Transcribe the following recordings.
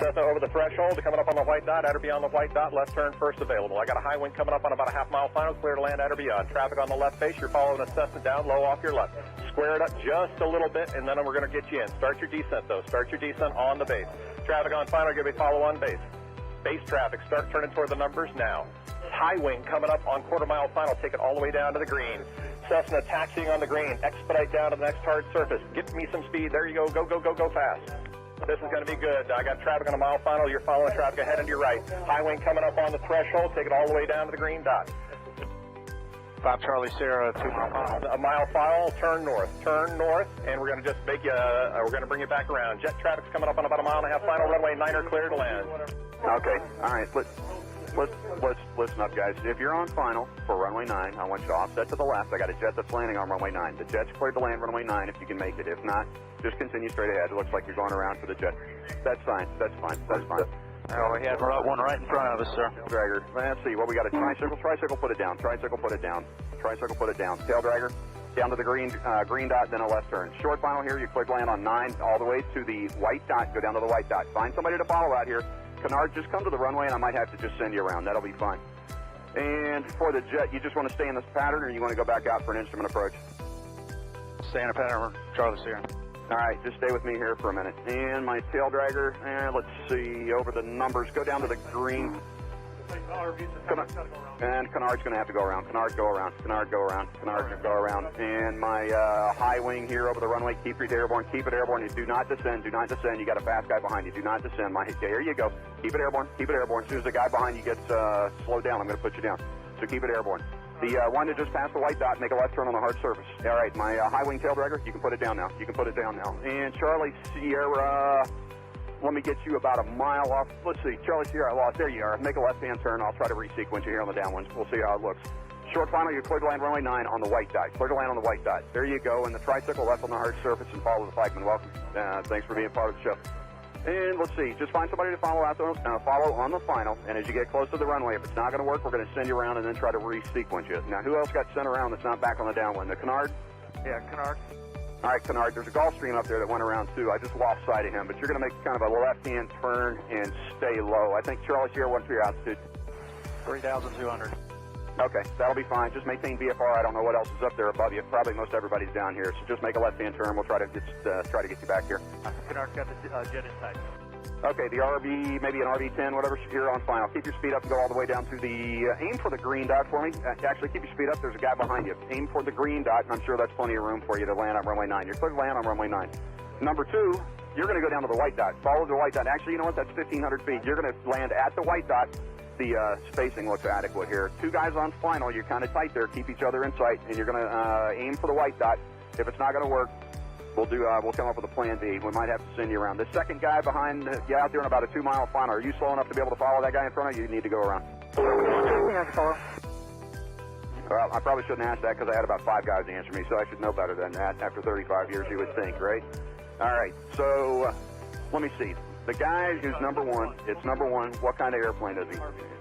Cessna over the threshold, coming up on the white dot, at or beyond the white dot, left turn first available. I got a high wind coming up on about a half-mile final, clear to land at or beyond. Traffic on the left base, you're following a Cessna down, low off your left. Square it up just a little bit, and then we're going to get you in. Start your descent, though. Start your descent on the base. Traffic on final, give me follow on base. Base traffic, start turning toward the numbers now. High wing coming up on quarter-mile final, take it all the way down to the green. Cessna taxiing on the green, expedite down to the next hard surface. Get me some speed, there you go, go, go, go, go fast. This is going to be good. I got traffic on a mile final. You're following traffic ahead and to your right. High wing coming up on the threshold. Take it all the way down to the green dot. 5 Charlie Sierra, 2 mile final. A mile final, turn north, and we're going to just make you, we're going to bring you back around. Jet traffic's coming up on about a mile and a half final. Runway 9 clear to land. Okay, all right, let's listen up, guys. If you're on final for runway 9, I want you to offset to the left. I got a jet that's landing on runway 9. The jet's cleared to land runway 9 if you can make it. If not, just continue straight ahead. It looks like you're going around for the jet. That's fine, that's fine, that's fine. Oh, we had one right in front of us, sir. Dragger. Let's see, what we got, a tricycle. Tricycle, put it down. Tricycle, put it down. Tricycle, put it down. Tail dragger, down to the green dot, then a left turn. Short final here, you clear to land on 9, all the way to the white dot, go down to the white dot. Find somebody to follow out here. Canard, just come to the runway and I might have to just send you around. That'll be fine. And for the jet, you just want to stay in this pattern or you want to go back out for an instrument approach? Stay in a pattern, Charlie Sierra. All right, just stay with me here for a minute. And my tail dragger, let's see, over the numbers, go down to the green. And Canard's going to have to go around. Canard, go around. Canard, go around. Canard, go around. And my high wing here over the runway, keep it airborne. Keep it airborne. You do not descend. Do not descend. You got a fast guy behind you. Do not descend. There you go. Keep it airborne. Keep it airborne. As soon as the guy behind you gets slowed down, I'm going to put you down. So keep it airborne. The one that just passed the white dot, make a left turn on the hard surface. All right, my high wing tail dragger, you can put it down now. You can put it down now. And Charlie Sierra, let me get you about a mile off. Let's see, Charlie Sierra, I lost. There you are. Make a left-hand turn. I'll try to resequence you here on the downwinds. We'll see how it looks. Short final, you're clear to land runway 9 on the white dot. Clear to land on the white dot. There you go. And the tricycle left on the hard surface and follow the flagman. Welcome. Thanks for being part of the show. And let's see, just find somebody to follow out follow on the final. And as you get close to the runway, if it's not going to work, we're going to send you around and then try to resequence you. Now, who else got sent around that's not back on the downwind? The Canard? Yeah, Canard. All right, Canard, there's a Gulfstream up there that went around too. I just lost sight of him, but you're going to make kind of a left-hand turn and stay low. I think Charlie Sierra, what's your altitude? 3,200. Okay, that'll be fine. Just maintain VFR. I don't know what else is up there above you. Probably most everybody's down here, so just make a left-hand turn. We'll try to get you back here. Canard's got the jet in tight. Okay, the RV, maybe an RV-10, whatever, you're on final. Keep your speed up and go all the way down to the, aim for the green dot for me. Actually, keep your speed up. There's a guy behind you. Aim for the green dot, and I'm sure that's plenty of room for you to land on runway 9. You're clear to land on runway 9. Number 2, you're going to go down to the white dot. Follow the white dot. Actually, you know what? That's 1,500 feet. You're going to land at the white dot. The spacing looks adequate here. 2 guys on final. You're kind of tight there. Keep each other in sight, and you're going to aim for the white dot. If it's not going to work, we'll come up with a plan B. We might have to send you around. The second guy behind you out there in about a 2-mile final. Are you slow enough to be able to follow that guy in front of you? You need to go around. Well, I probably shouldn't ask that because I had about 5 guys answer me, so I should know better than that. After 35 years, you would think, right? All right, so let me see. The guy who's number 1, it's number 1. What kind of airplane is he?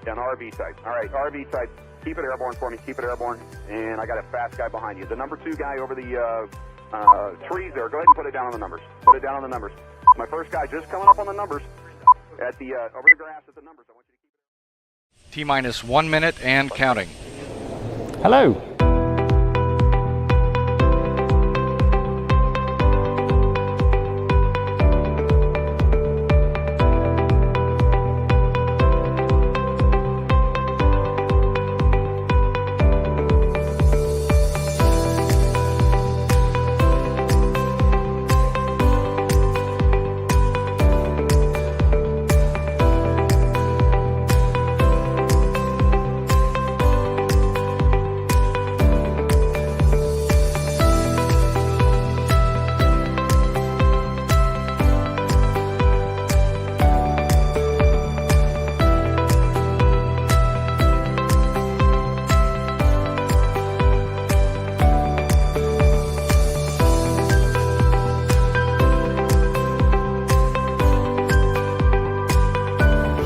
An RV type. All right, RV type. Keep it airborne for me. Keep it airborne. And I got a fast guy behind you. The number 2 guy over the trees there. Go ahead and put it down on the numbers. Put it down on the numbers. My first guy just coming up on the numbers at the over the grass at the numbers. I want you to keep T-minus 1 minute and counting. Hello.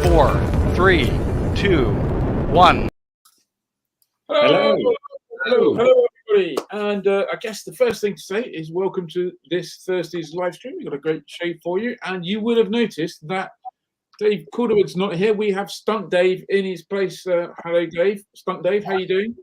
Four, three, two, one. Hello. Hello, everybody. And I guess the first thing to say is welcome to this Thursday's live stream. We've got a great show for you. And you would have noticed that Dave Calderwood's not here. We have Stunt Dave in his place. Hello, Dave. Stunt Dave, how you doing?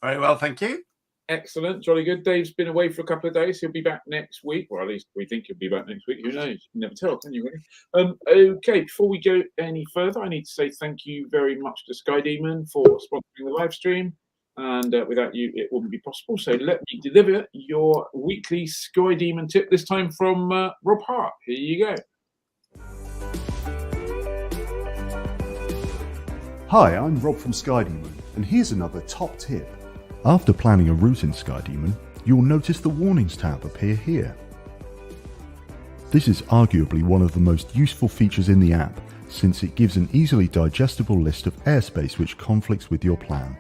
Very well, thank you. Excellent, jolly good. Dave's been away for a couple of days. He'll be back next week, or at least we think he'll be back next week. Who knows? You can never tell, can you, really? Okay, before we go any further, I need to say thank you very much to SkyDemon for sponsoring the live stream. And without you, it wouldn't be possible. So let me deliver your weekly SkyDemon tip, this time from Rob Hart. Here you go. Hi, I'm Rob from SkyDemon, and here's another top tip. After planning a route in SkyDemon, you'll notice the Warnings tab appear here. This is arguably one of the most useful features in the app, since it gives an easily digestible list of airspace which conflicts with your plan.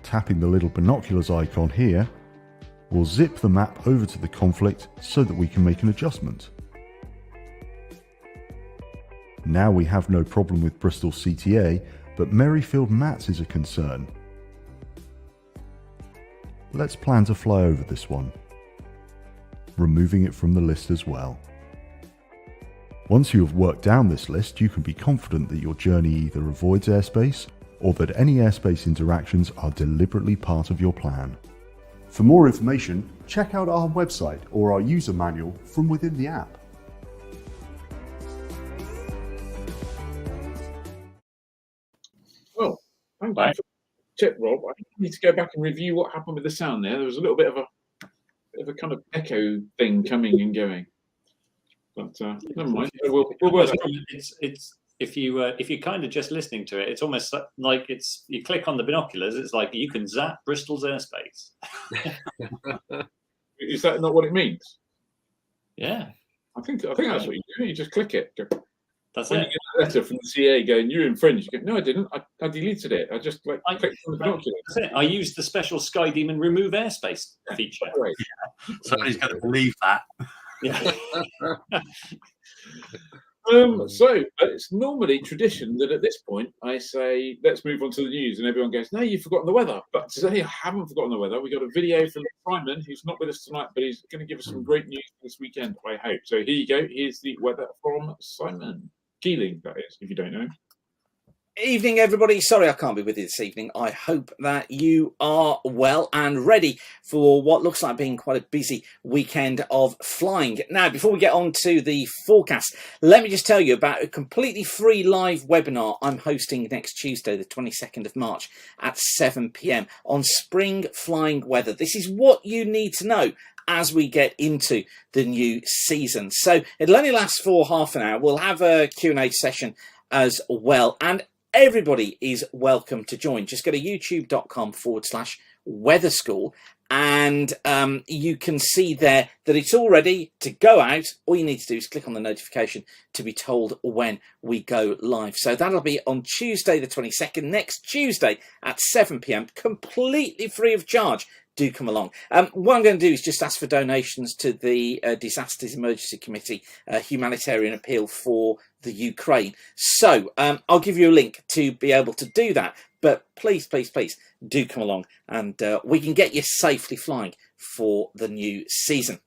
Tapping the little binoculars icon here will zip the map over to the conflict so that we can make an adjustment. Now we have no problem with Bristol CTA, but Merrifield Mats is a concern. Let's plan to fly over this one, removing it from the list as well. Once you have worked down this list, you can be confident that your journey either avoids airspace or that any airspace interactions are deliberately part of your plan. For more information, check out our website or our user manual from within the app. Well, thank you. Tip, Rob. I need to go back and review what happened with the sound there. There was a little bit of a kind of echo thing coming and going, but never mind. We'll work. It's if you're kind of just listening to it, it's almost like you click on the binoculars. It's like you can zap Bristol's airspace. Is that not what it means? Yeah, I think that's what you do. You just click it. That's when it. you get a letter from the CA going, "You infringed," you go, "No, I didn't. I deleted it. I just clicked on the binoculars." That's it. I used the special SkyDemon remove airspace feature. Somebody's going to believe that. Yeah. So it's normally tradition that at this point I say, "Let's move on to the news," and everyone goes, "No, you've forgotten the weather." But today I haven't forgotten the weather. We got a video from Simon, who's not with us tonight, but he's going to give us some great news this weekend, I hope. So here you go. Here's the weather from Simon Keeling, that is, if you don't know. Evening, everybody. Sorry I can't be with you this evening. I hope that you are well and ready for what looks like being quite a busy weekend of flying. Now, before we get on to the forecast, let me just tell you about a completely free live webinar I'm hosting next Tuesday, the 22nd of March at 7 p.m. on spring flying weather. This is what you need to know as we get into the new season. So it'll only last for half an hour. We'll have a Q&A session as well. And everybody is welcome to join. Just go to youtube.com/weather school and you can see there that it's all ready to go out. All you need to do is click on the notification to be told when we go live. So that'll be on Tuesday the 22nd, next Tuesday at 7 p.m, completely free of charge. Do come along. What I'm going to do is just ask for donations to the Disasters Emergency Committee humanitarian appeal for the Ukraine. So I'll give you a link to be able to do that. But please, please, please do come along and we can get you safely flying for the new season.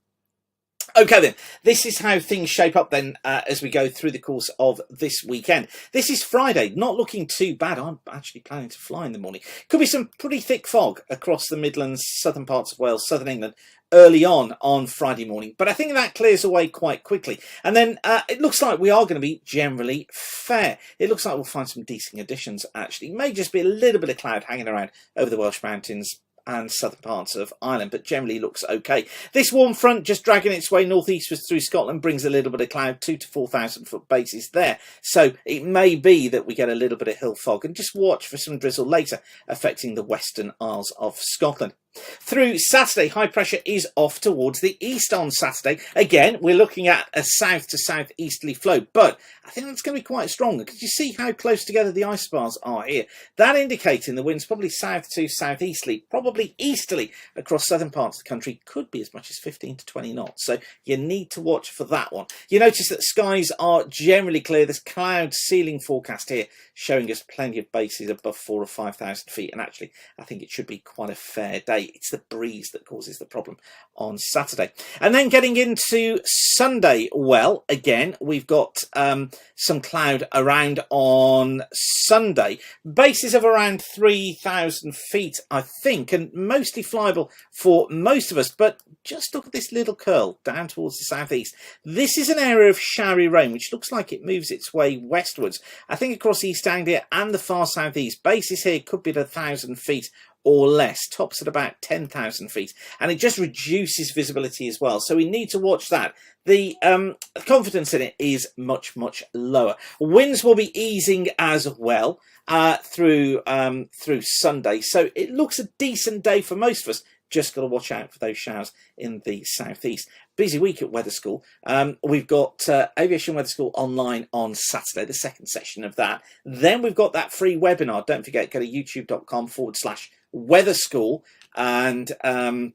Okay then, this is how things shape up then as we go through the course of this weekend. This is Friday, not looking too bad. I'm actually planning to fly in the morning. Could be some pretty thick fog across the Midlands, southern parts of Wales, southern England early on Friday morning, but I think that clears away quite quickly. And then it looks like we are going to be generally fair. It looks like we'll find some decent conditions actually. It may just be a little bit of cloud hanging around over the Welsh mountains and southern parts of Ireland, but generally looks okay. This warm front just dragging its way northeastwards through Scotland brings a little bit of cloud, 2,000 to 4,000 foot bases there. So it may be that we get a little bit of hill fog, and just watch for some drizzle later affecting the western Isles of Scotland. Through Saturday, high pressure is off towards the east on Saturday. Again, we're looking at a south to southeasterly flow, but I think that's going to be quite strong because you see how close together the isobars are here. That indicating the winds probably south to southeasterly, probably easterly across southern parts of the country, could be as much as 15 to 20 knots. So you need to watch for that one. You notice that skies are generally clear. There's cloud ceiling forecast here showing us plenty of bases above 4,000 or 5,000 feet, and actually I think it should be quite a fair day. Saturday. It's the breeze that causes the problem on Saturday. And then getting into Sunday, well, again, we've got some cloud around on Sunday. Bases of around 3,000 feet, I think, and mostly flyable for most of us. But just look at this little curl down towards the southeast. This is an area of showery rain, which looks like it moves its way westwards. I think across East Anglia and the far southeast. Bases here could be at 1,000 feet or less, tops at about 10,000 feet, and it just reduces visibility as well, so we need to watch that. The confidence in it is much lower. Winds will be easing as well through Sunday, so it looks a decent day for most of us. Just got to watch out for those showers in the southeast. Busy week at Weather School. We've got Aviation Weather School online on Saturday, the second session of that. Then we've got that free webinar. Don't forget, go to youtube.com/Weather School and to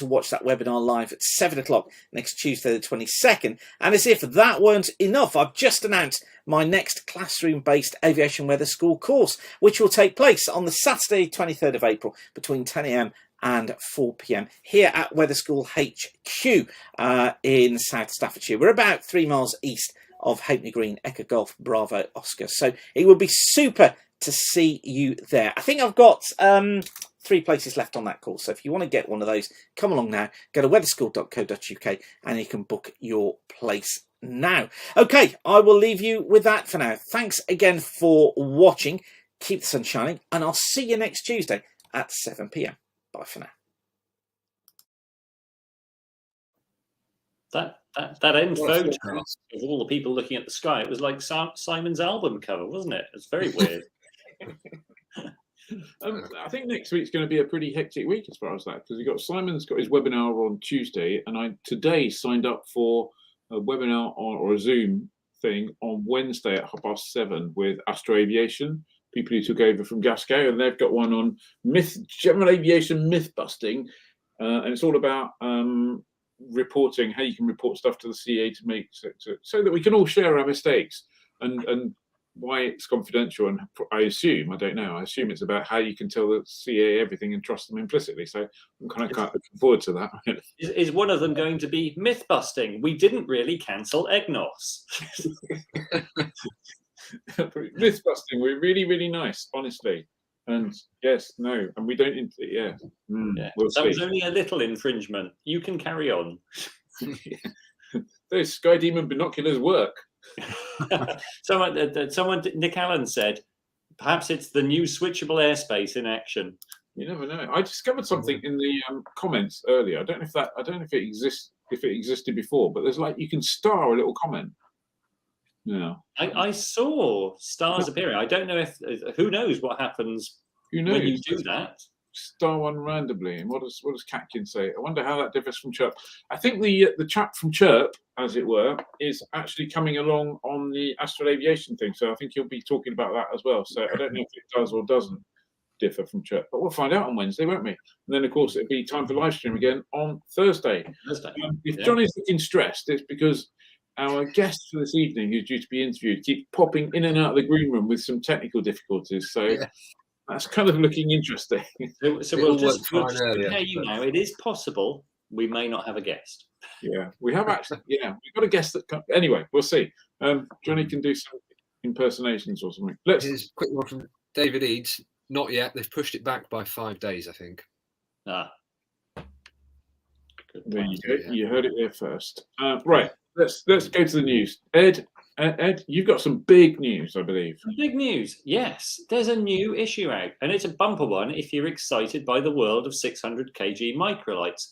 watch that webinar live at 7 o'clock next Tuesday, the 22nd. And as if that weren't enough, I've just announced my next classroom-based Aviation Weather School course, which will take place on the Saturday, 23rd of April, between 10 a.m. and 4 p.m. here at Weather School HQ in South Staffordshire. We're about 3 miles east of Halfpenny Green, Echo Golf, Bravo, Oscar. So it would be super to see you there. I think I've got 3 places left on that course. So if you want to get one of those, come along now. Go to weatherschool.co.uk and you can book your place now. Okay, I will leave you with that for now. Thanks again for watching. Keep the sun shining, and I'll see you next Tuesday at 7 p.m. Bye for now. That end photo of all the people looking at the sky, it was like Simon's album cover, wasn't it? It's very weird. I think next week's going to be a pretty hectic week as far as that, because Simon's got his webinar on Tuesday, and I today signed up for a webinar or a Zoom thing on Wednesday at 7:30 with Aviation, people who took over from Gasco, and they've got one on general aviation myth busting, and it's all about reporting, how you can report stuff to the CA to make so that we can all share our mistakes and why it's confidential. And I assume it's about how you can tell the CA everything and trust them implicitly. So I'm kind of looking forward to that. Is one of them going to be myth busting? We didn't really cancel EGNOS. Myth busting, we're really nice, honestly. And yes, no, and we don't. We'll see. Was only a little infringement. You can carry on. Those SkyDemon binoculars work. Someone, Nick Allen said, perhaps it's the new switchable airspace in action. You never know. I discovered something in the comments earlier. I don't know if it exists, if it existed before, but there's you can star a little comment. Yeah, I saw stars appearing. I don't know if who knows what happens when you do that. Star one randomly, and what does Catkin say? I wonder how that differs from Chirp. I think the chap from Chirp, as it were, is actually coming along on the Astral Aviation thing. So I think he'll be talking about that as well. So I don't know if it does or doesn't differ from Chirp, but we'll find out on Wednesday, won't we? And then of course it'll be time for live stream again on Thursday. If Johnny's looking stressed, it's because our guest for this evening, who's due to be interviewed, keeps popping in and out of the green room with some technical difficulties. So that's kind of looking interesting. So we'll just prepare you now. It is possible we may not have a guest. Yeah, we have actually. Yeah, we've got a guest that. Anyway, we'll see. Johnny can do some impersonations or something. Here's a quick one from David Eads. Not yet. They've pushed it back by 5 days, I think. There you go. You heard it here first. Right. Let's go to the news. Ed, you've got some big news, I believe. Big news, yes. There's a new issue out, and it's a bumper one if you're excited by the world of 600 kg microlights.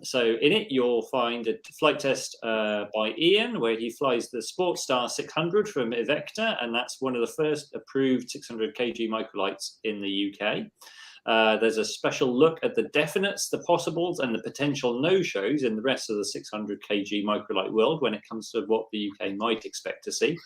So in it, you'll find a flight test by Ian, where he flies the Sportstar 600 from Evecta, and that's one of the first approved 600 kg microlights in the UK. There's a special look at the definites, the possibles, and the potential no-shows in the rest of the 600 kg microlight world when it comes to what the UK might expect to see.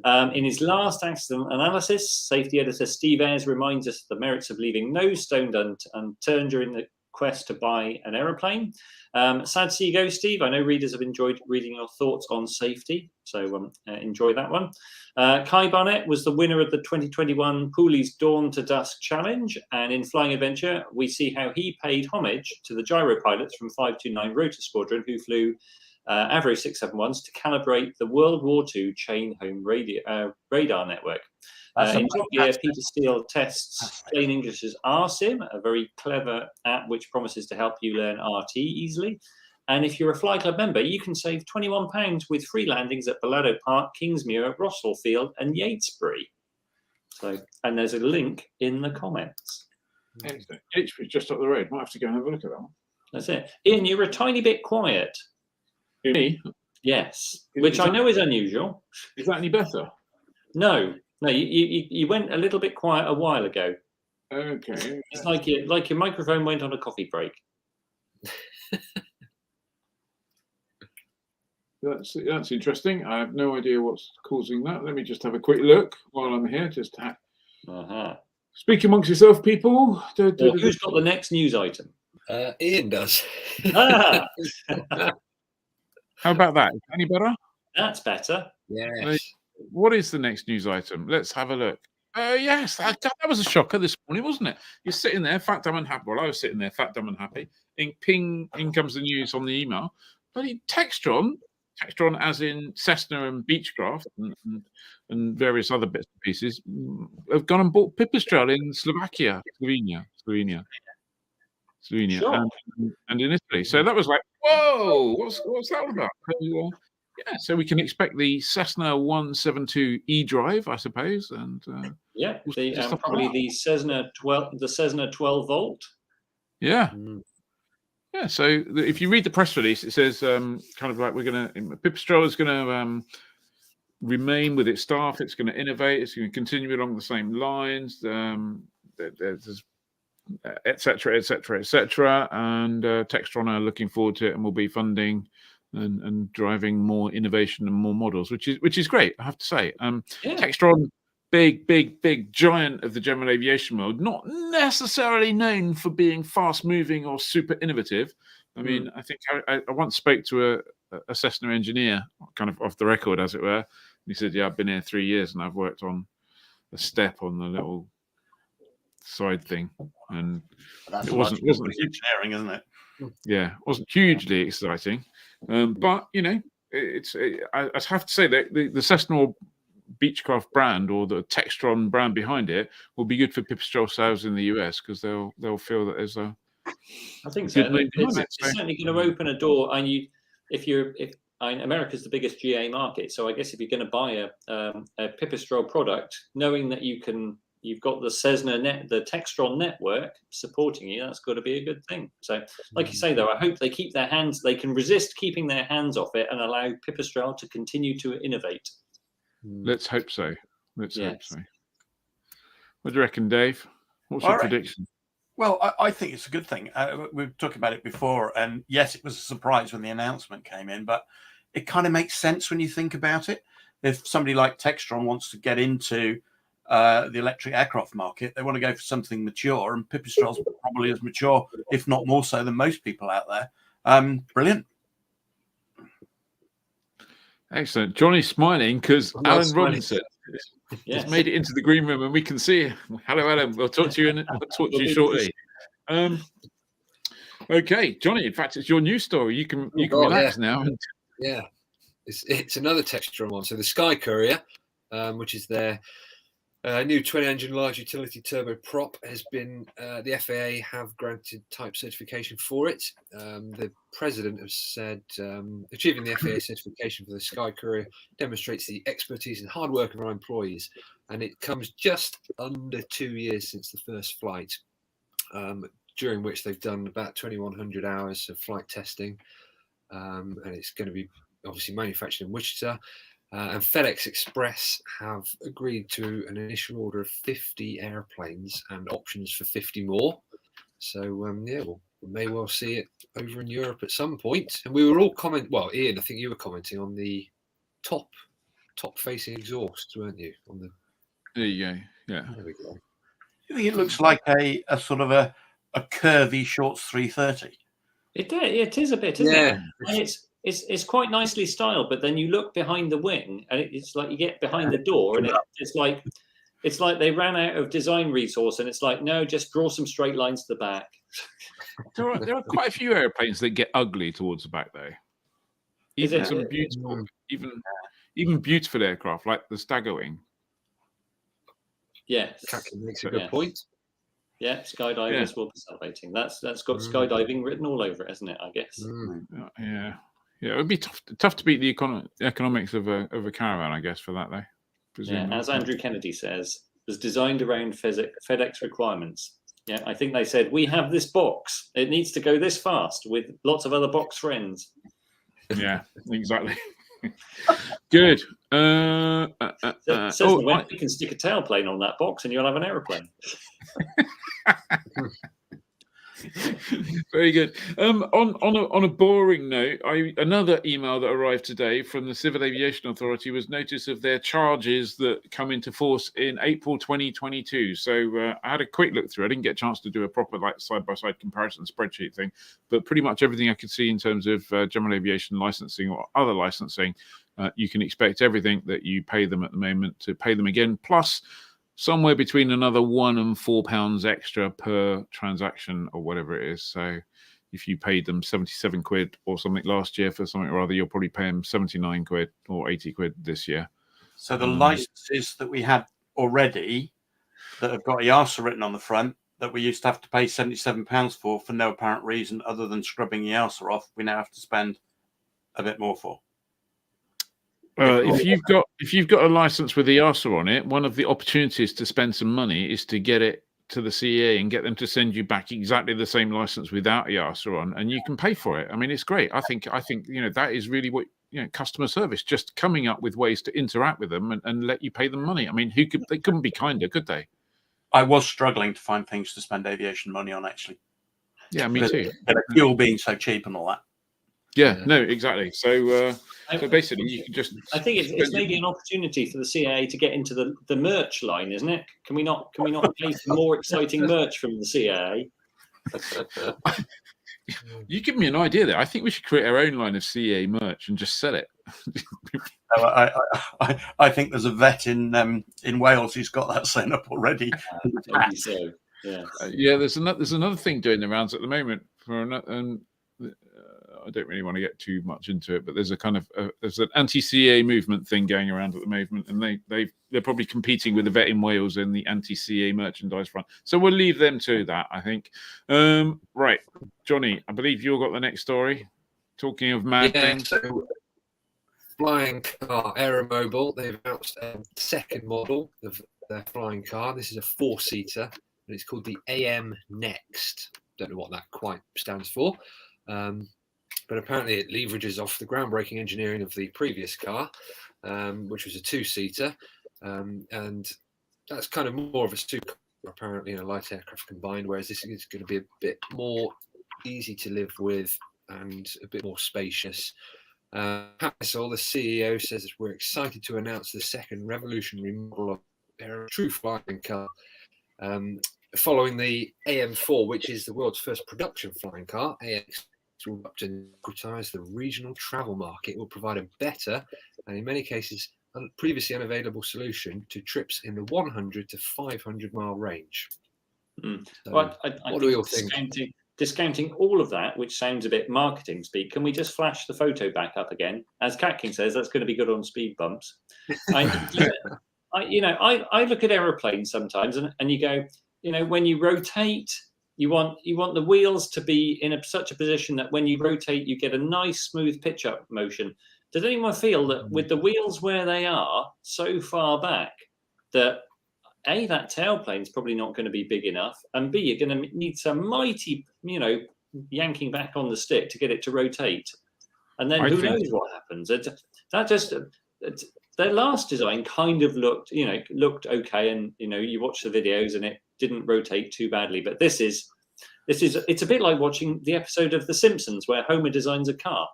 In his last accident analysis, safety editor Steve Ayres reminds us of the merits of leaving no stone unturned during the quest to buy an aeroplane. Sad to see you go, Steve. I know readers have enjoyed reading your thoughts on safety, so enjoy that one. Kai Barnett was the winner of the 2021 Pooley's Dawn to Dusk Challenge, and in Flying Adventure, we see how he paid homage to the gyro pilots from 529 Rotor Squadron who flew Avro 671s to calibrate the World War II chain home radar network. In Top Gear, Peter Steele tests Plain English's RSIM, a very clever app which promises to help you learn RT easily. And if you're a Fly Club member, you can save £21 with free landings at Balado Park, Kingsmuir, Rossall Field, and Yatesbury. So, and there's a link in the comments. Excellent. Yatesbury's just up the road. Might have to go and have a look at that one. That's it. Ian, you're a tiny bit quiet. Me? Yes, which I know is unusual. Is that any better? No, you went a little bit quiet a while ago. Okay. It's like your microphone went on a coffee break. That's interesting. I have no idea what's causing that. Let me just have a quick look while I'm here. Speak amongst yourself, people. Who's got the next news item? Ian does. How about that? Any better? That's better. Yes. What is the next news item? Let's have a look. Yes, that was a shocker this morning, wasn't it? You're sitting there, fat, dumb, and happy. Well, I was sitting there, fat, dumb, and happy. In comes the news on the email. Bloody Textron as in Cessna and Beechcraft and various other bits and pieces, have gone and bought Pipistrel in Slovenia, Sure. and in Italy. So that was like, whoa, what's that all about? So we can expect the Cessna 172 E-Drive, I suppose, and probably the Cessna 12 volt. Yeah. Yeah, so if you read the press release, it says kind of like Pipistrel is going to remain with its staff. It's going to innovate. It's going to continue along the same lines. There's et cetera. And Textron are looking forward to it and will be funding and driving more innovation and more models, which is great, I have to say. Textron, big giant of the general aviation world, not necessarily known for being fast moving or super innovative. I mean, I think I once spoke to a Cessna engineer, kind of off the record, as it were. And he said, "Yeah, I've been here 3 years and I've worked on a step on the little side thing, and that's it wasn't engineering, isn't it? Yeah, it wasn't hugely exciting, but I have to say that the Cessna Beechcraft brand or the Textron brand behind it will be good for Pipistrel sales in the US because they'll feel that there's a. I think so. It's certainly going to open a door, and America's the biggest GA market, so I guess if you're going to buy a Pipistrel product, knowing that you've got the Cessna the Textron network supporting you, that's got to be a good thing. So, like you say, though, I hope they can resist keeping their hands off it and allow Pipistrel to continue to innovate. Let's hope so. Hope so. What do you reckon, Dave? What's your prediction? Well, I think it's a good thing. We've talked about it before, and yes, it was a surprise when the announcement came in, but it kind of makes sense when you think about it. If somebody like Textron wants to get into the electric aircraft market, they want to go for something mature, and Pipistrel's probably as mature, if not more so, than most people out there. Brilliant. Excellent. Johnny's smiling because Alan Robinson has made it into the green room and we can see him. Hello, Alan. We'll talk to you shortly. Okay, Johnny. In fact, it's your news story. You can relax now. Yeah, it's another Textron one. So the Sky Courier, which is their new twin-engine large utility turboprop, has been the FAA have granted type certification for it. The president has said achieving the FAA certification for the Sky Courier demonstrates the expertise and hard work of our employees, and it comes just under 2 years since the first flight, during which they've done about 2,100 hours of flight testing, and it's going to be obviously manufactured in Wichita. And FedEx Express have agreed to an initial order of 50 airplanes and options for 50 more. So, we may well see it over in Europe at some point. And we were all Ian, I think you were commenting on the top-facing exhaust, weren't you? There you go. Yeah. There we go. I think it looks like a sort of a a curvy shorts 330. It is a bit, isn't Yeah. it? And it's quite nicely styled, but then you look behind the wing, and it's like you get behind the door, and it's like they ran out of design resource, and it's like, no, just draw some straight lines to the back. There are quite a few airplanes that get ugly towards the back, though. Even some beautiful, even beautiful aircraft like the Staggerwing. Yes, Captain makes a good point. Yeah, skydivers will be salivating. That's got skydiving written all over it, hasn't it? I guess. Yeah. It would be tough to beat the economics of a caravan, I guess, for that though. Yeah, as Andrew Kennedy says, was designed around FedEx requirements. Yeah, I think they said, we have this box. It needs to go this fast with lots of other box friends. Yeah, exactly. Good. You can stick a tailplane on that box and you'll have an aeroplane. Very good. On a boring note, another email that arrived today from the Civil Aviation Authority was notice of their charges that come into force in April 2022. So I had a quick look through. I didn't get a chance to do a proper side-by-side comparison spreadsheet thing, but pretty much everything I could see in terms of general aviation licensing or other licensing, you can expect everything that you pay them at the moment to pay them again, plus somewhere between another £1 and £4 extra per transaction or whatever it is. So if you paid them 77 quid or something last year for something or other, you'll probably pay them 79 quid or 80 quid this year. So the licenses that we had already that have got EASA written on the front that we used to have to pay £77 for no apparent reason other than scrubbing EASA off, we now have to spend a bit more for. If you've got a license with EASA on it, one of the opportunities to spend some money is to get it to the CEA and get them to send you back exactly the same license without EASA on, and you can pay for it. I mean, it's great. I think that is really what customer service, just coming up with ways to interact with them and let you pay them money. I mean, they couldn't be kinder, could they? I was struggling to find things to spend aviation money on, actually. Yeah, me too. Fuel being so cheap and all that. Yeah, no, exactly. So basically, you can just. I think it's maybe an opportunity for the CAA to get into the merch line, isn't it? Can we not pay for more exciting merch from the CAA? You give me an idea there. I think we should create our own line of CAA merch and just sell it. I think there's a vet in Wales who's got that set up already. Maybe so. Yeah. There's another thing doing the rounds at the moment I don't really want to get too much into it, but there's there's an anti-CA movement thing going around at the moment, and they're probably competing with the vet in Wales in the anti-CA merchandise front. So we'll leave them to that, I think. Right, Johnny, I believe you've got the next story. Talking of mad things. So flying car Aeromobile, they've announced a second model of their flying car. This is a 4-seater, and it's called the AM Next. Don't know what that quite stands for. But apparently it leverages off the groundbreaking engineering of the previous car, which was a 2-seater. And that's kind of more of a super, apparently, in a light aircraft combined, whereas this is going to be a bit more easy to live with and a bit more spacious. So the CEO says that we're excited to announce the second revolutionary model of a true flying car. Following the AM4, which is the world's first production flying car, AX will democratize the regional travel market. It will provide a better and in many cases previously unavailable solution to trips in the 100 to 500 mile range. So what do we all think? Discounting all of that, which sounds a bit marketing speak, can we just flash the photo back up again? As Cat King says, that's going to be good on speed bumps. I look at aeroplanes sometimes and you go, when you rotate, you want the wheels to be in such a position that when you rotate, you get a nice smooth pitch up motion. Does anyone feel that with the wheels where they are so far back, that A, that tailplane's probably not going to be big enough, and B, you're going to need some mighty, yanking back on the stick to get it to rotate, and then who knows what happens? Their last design kind of looked okay, and you watch the videos and it didn't rotate too badly. But it's a bit like watching the episode of The Simpsons where Homer designs a car.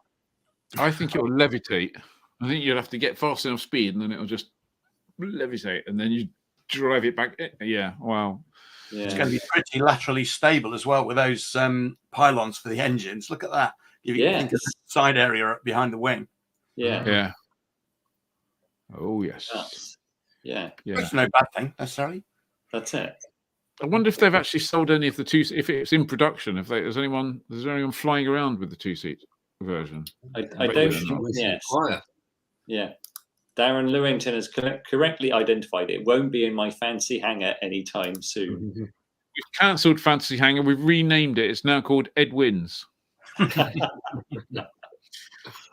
I think it will levitate. I think you'll have to get fast enough speed, and then it'll just levitate, and then you drive it back. Yeah, wow. It's going to be pretty laterally stable as well with those pylons for the engines. Look at that. You can think of the side area behind the wing. Yeah. Oh yes. It's no bad thing necessarily. That's it. I wonder if they've actually sold any of the two. If it's in production, is there anyone flying around with the 2-seat version? I don't think. Yes. Yeah. Darren Lewington has correctly identified it. Won't be in my fancy hangar anytime soon. We've cancelled Fantasy Hangar. We've renamed it. It's now called Ed Wins.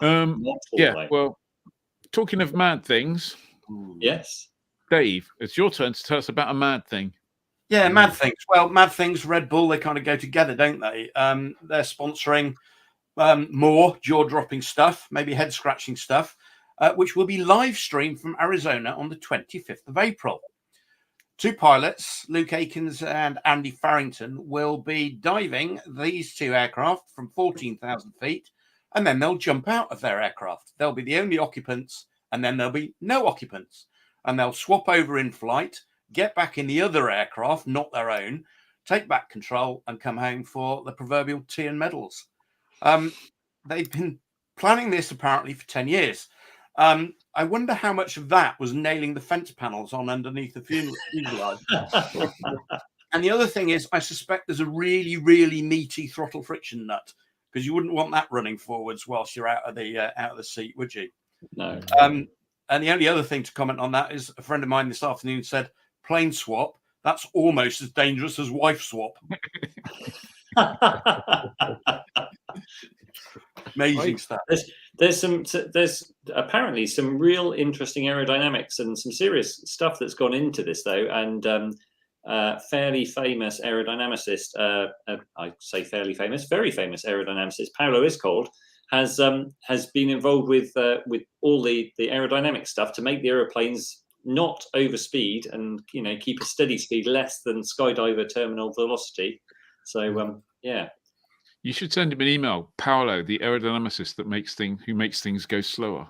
Well, talking of mad things. Yes. Dave, it's your turn to tell us about a mad thing. Yeah, mad things. Well, mad things, Red Bull, they kind of go together, don't they? They're sponsoring more jaw-dropping stuff, maybe head-scratching stuff, which will be live streamed from Arizona on the 25th of April. 2 pilots, Luke Akins and Andy Farrington, will be diving these 2 aircraft from 14,000 feet, and then they'll jump out of their aircraft. They'll be the only occupants, and then there'll be no occupants. And they'll swap over in flight, get back in the other aircraft, not their own, take back control, and come home for the proverbial tea and medals. They've been planning this apparently for 10 years. I wonder how much of that was nailing the fence panels on underneath the fuselage. And the other thing is, I suspect there's a really, really meaty throttle friction nut, because you wouldn't want that running forwards whilst you're out of the seat, would you? No. And the only other thing to comment on that is a friend of mine this afternoon said, plane swap, that's almost as dangerous as wife swap. Amazing stuff. There's apparently some real interesting aerodynamics and some serious stuff that's gone into this, though. And fairly famous aerodynamicist, I say fairly famous, very famous aerodynamicist, Paolo Iscold, has been involved with all the aerodynamic stuff to make the aeroplanes not overspeed and keep a steady speed less than skydiver terminal velocity. So yeah. You should send him an email, Paolo, the aerodynamicist who makes things go slower.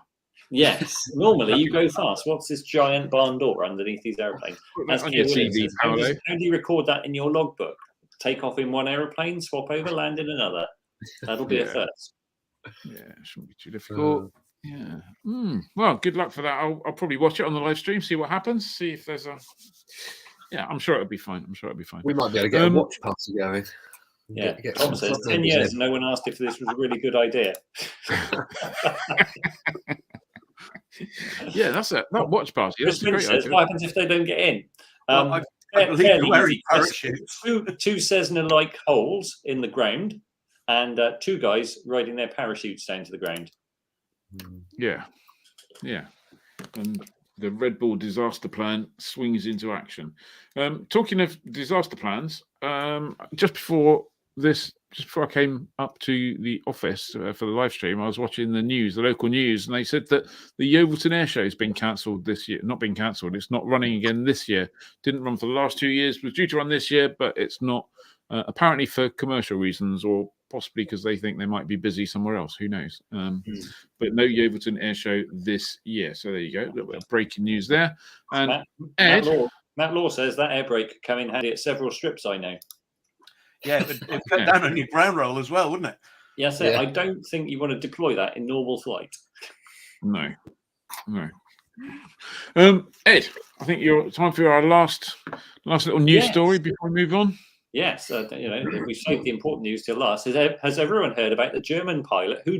Yes, normally you go fast. What's this giant barn door underneath these airplanes? That's on your TV, Paolo. How do you record that in your logbook? Take off in one airplane, swap over, land in another. That'll be a first. Yeah, it shouldn't be too difficult. Yeah. Well, good luck for that. I'll probably watch it on the live stream, see what happens, see if there's a. Yeah, I'm sure it'll be fine. We might be able to get a watch party going. Yeah, Tom says 10 years and no one asked if this was a really good idea. Yeah, that watch party. That's a great idea. What happens if they don't get in? I believe they're wearing parachutes. Two Cessna-like holes in the ground, and 2 guys riding their parachutes down to the ground. Yeah. And the Red Bull disaster plan swings into action. Talking of disaster plans, just before I came up to the office for the live stream, I was watching the news, the local news, and they said that the Yeovilton Air Show has been cancelled this year. Not been cancelled. It's not running again this year. Didn't run for the last 2 years. Was due to run this year, but it's not. Apparently for commercial reasons, or possibly because they think they might be busy somewhere else. Who knows? But no Yeovilton Air Show this year. So there you go. A little bit of breaking news there. And Matt Law says that air brake come in handy at several strips, I know. Yeah, it'd cut down on your ground roll as well, wouldn't it? Yes, I don't think you want to deploy that in normal flight. No. Ed, I think it's time for our last little news story before we move on. Yes, we saved the important news till last. Has everyone heard about the German pilot who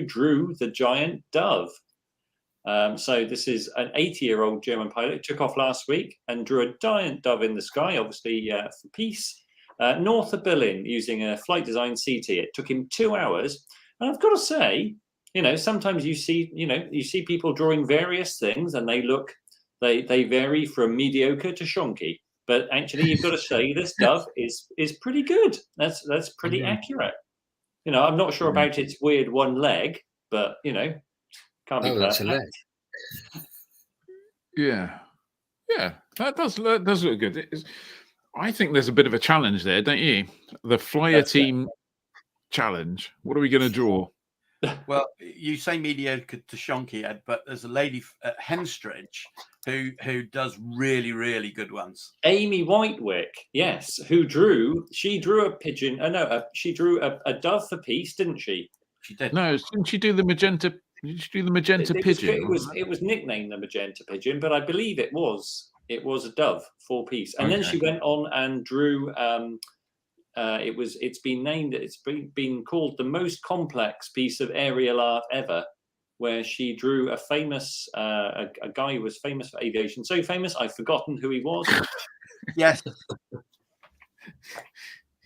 drew the giant dove? So this is an 80-year-old German pilot who took off last week and drew a giant dove in the sky, obviously for peace, north of Berlin using a flight design CT. It took him 2 hours, and I've got to say, sometimes you see people drawing various things, and they vary from mediocre to shonky. But actually, you've got to say this dove is pretty good. That's pretty accurate. I'm not sure about its weird one leg, but can't be perfect. Yeah, that does look good. I think there's a bit of a challenge there, don't you? The flyer team challenge. What are we going to draw? Well, you say mediocre to shonky, Ed, but there's a lady at Henstridge who does really, really good ones. Amy Whitewick, yes, she drew a pigeon. She drew a dove for peace, didn't she? She did. No, didn't she do the magenta? Did she do the magenta pigeon? It was nicknamed the magenta pigeon, but I believe it was a dove for peace. And then she went on and drew. It's been called the most complex piece of aerial art ever, where she drew a famous a guy who was famous for aviation, so famous I've forgotten who he was. Yes,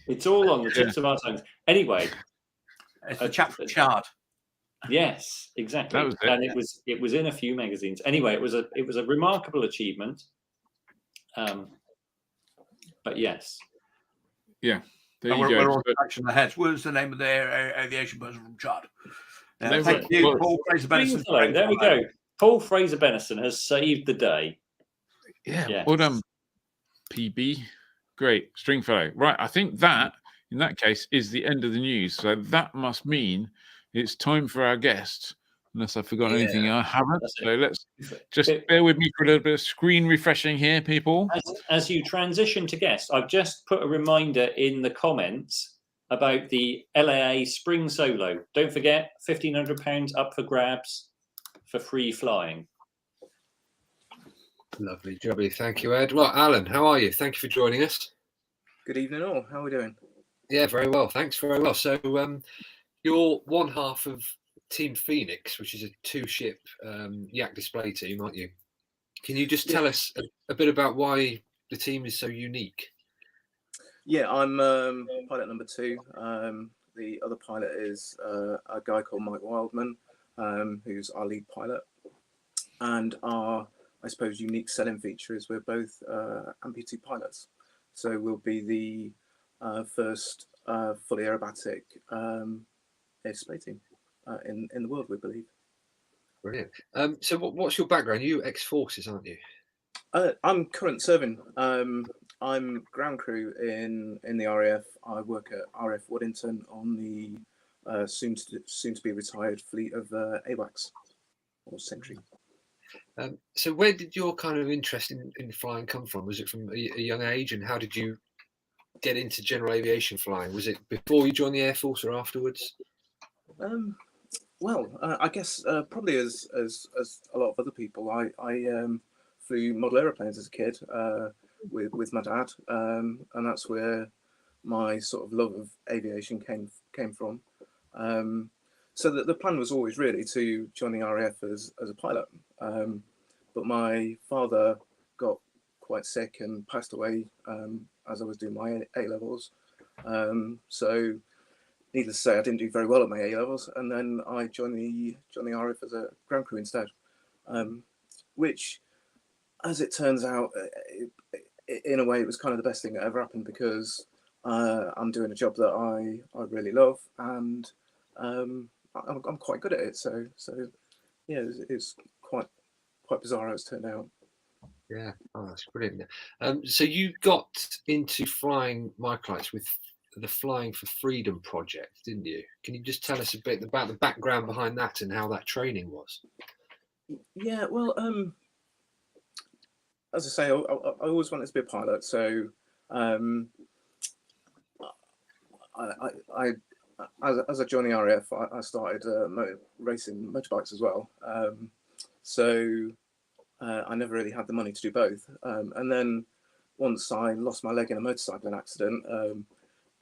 it's all on the tips of our tongues. Anyway, it's the chap from Chard. Yes, exactly. That was it. And it was in a few magazines. Anyway, it was a remarkable achievement. But yes. Yeah. There you We're go. all scratching our heads. What was the name of the aviation person from Chard? They Thank were- you, well, Paul Fraser-Benison. There we go. Paul Fraser-Benison has saved the day. Yeah. Yes. Well done, PB. Great. Stringfellow. Right. I think that, in that case, is the end of the news. So that must mean it's time for our guest. Unless I've forgotten anything I haven't. So let's just bear with me for a little bit of screen refreshing here, people. As you transition to guest, I've just put a reminder in the comments about the LAA Spring Solo. Don't forget, £1,500 up for grabs for free flying. Lovely, jobby. Thank you, Ed. Well, Alan, how are you? Thank you for joining us. Good evening, all. How are we doing? Yeah, very well. Thanks, very well. So, you're one half of Team Phoenix, which is a two-ship Yak display team, aren't you? Can you just tell us a bit about why the team is so unique? Yeah, I'm pilot number 2. The other pilot is a guy called Mike Wildman, who's our lead pilot. And our, I suppose, unique selling feature is we're both amputee pilots. So we'll be the first fully aerobatic air display team in the world, we believe. Brilliant. So what's your background? You ex-forces, aren't you? I'm current serving. I'm ground crew in the RAF. I work at RAF Waddington on the soon to be retired fleet of AWACS or Sentry. So where did your kind of interest in flying come from? Was it from a young age, and how did you get into general aviation flying? Was it before you joined the Air Force or afterwards? Well, I guess probably as a lot of other people, I flew model aeroplanes as a kid with my dad, and that's where my sort of love of aviation came from. So the plan was always really to join the RAF as a pilot, but my father got quite sick and passed away as I was doing my A-levels. So needless to say, I didn't do very well at my A-levels, and then I joined the RAF as a ground crew instead, which, as it turns out, in a way, it was kind of the best thing that ever happened, because I'm doing a job that I really love, and I'm quite good at it. So yeah, it's quite bizarre how it's turned out. Yeah, oh, that's brilliant. So you got into flying microlights with the Flying for Freedom project, didn't you? Can you just tell us a bit about the background behind that and how that training was? Yeah, well, as I say, I always wanted to be a pilot, so as I joined the RAF, I started racing motorbikes as well. So I never really had the money to do both. And then once I lost my leg in a motorcycling accident,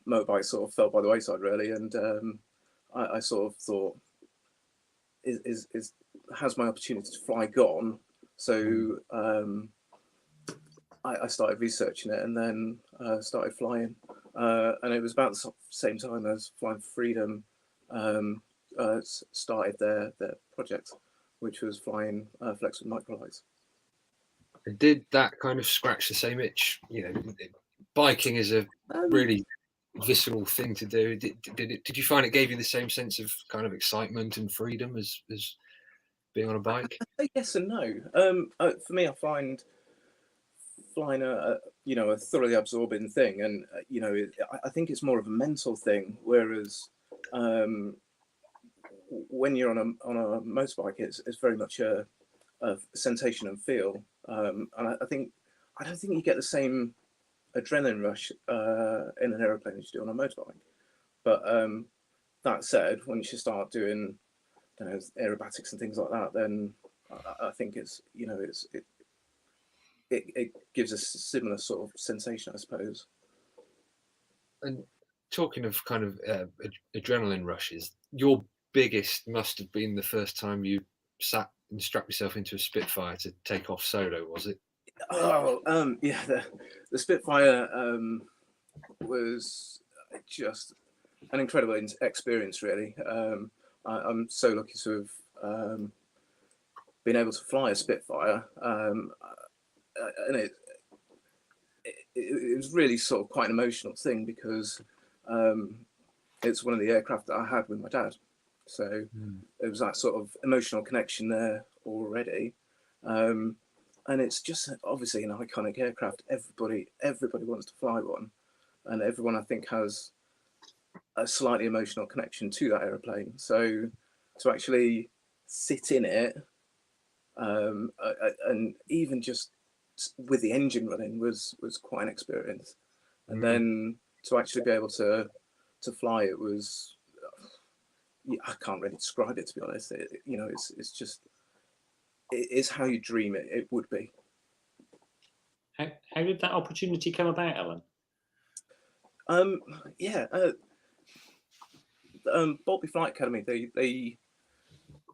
motorbike sort of fell by the wayside, really. And I sort of thought, has my opportunity to fly gone? So I started researching it, and then started flying. And it was about the same time as Flying for Freedom started their project, which was flying flexible microlights. And did that kind of scratch the same itch? You know, biking is a really visceral thing to do. Did you find it gave you the same sense of kind of excitement and freedom as being on a bike? Yes and no. For me, I find flying a thoroughly absorbing thing, and I think it's more of a mental thing, whereas when you're on a motorbike, it's very much a sensation and feel, and I don't think you get the same adrenaline rush in an aeroplane as you do on a motorbike. But that said, once you start doing aerobatics and things like that, then I think it's it gives a similar sort of sensation, I suppose. And talking of kind of adrenaline rushes, your biggest must have been the first time you sat and strapped yourself into a Spitfire to take off solo, was it? Oh, yeah, the Spitfire was just an incredible experience, really. I'm so lucky to have been able to fly a Spitfire, and it was really sort of quite an emotional thing because it's one of the aircraft that I had with my dad. So there was that sort of emotional connection there already. And it's just obviously an iconic aircraft. Everybody wants to fly one. And everyone, I think, has a slightly emotional connection to that aeroplane. So to actually sit in it, and even just with the engine running was quite an experience. And then to actually be able to fly it was, I can't really describe it, to be honest. It's just, it is how you dream it would be. How did that opportunity come about, Alan? Bolby Flight Academy, they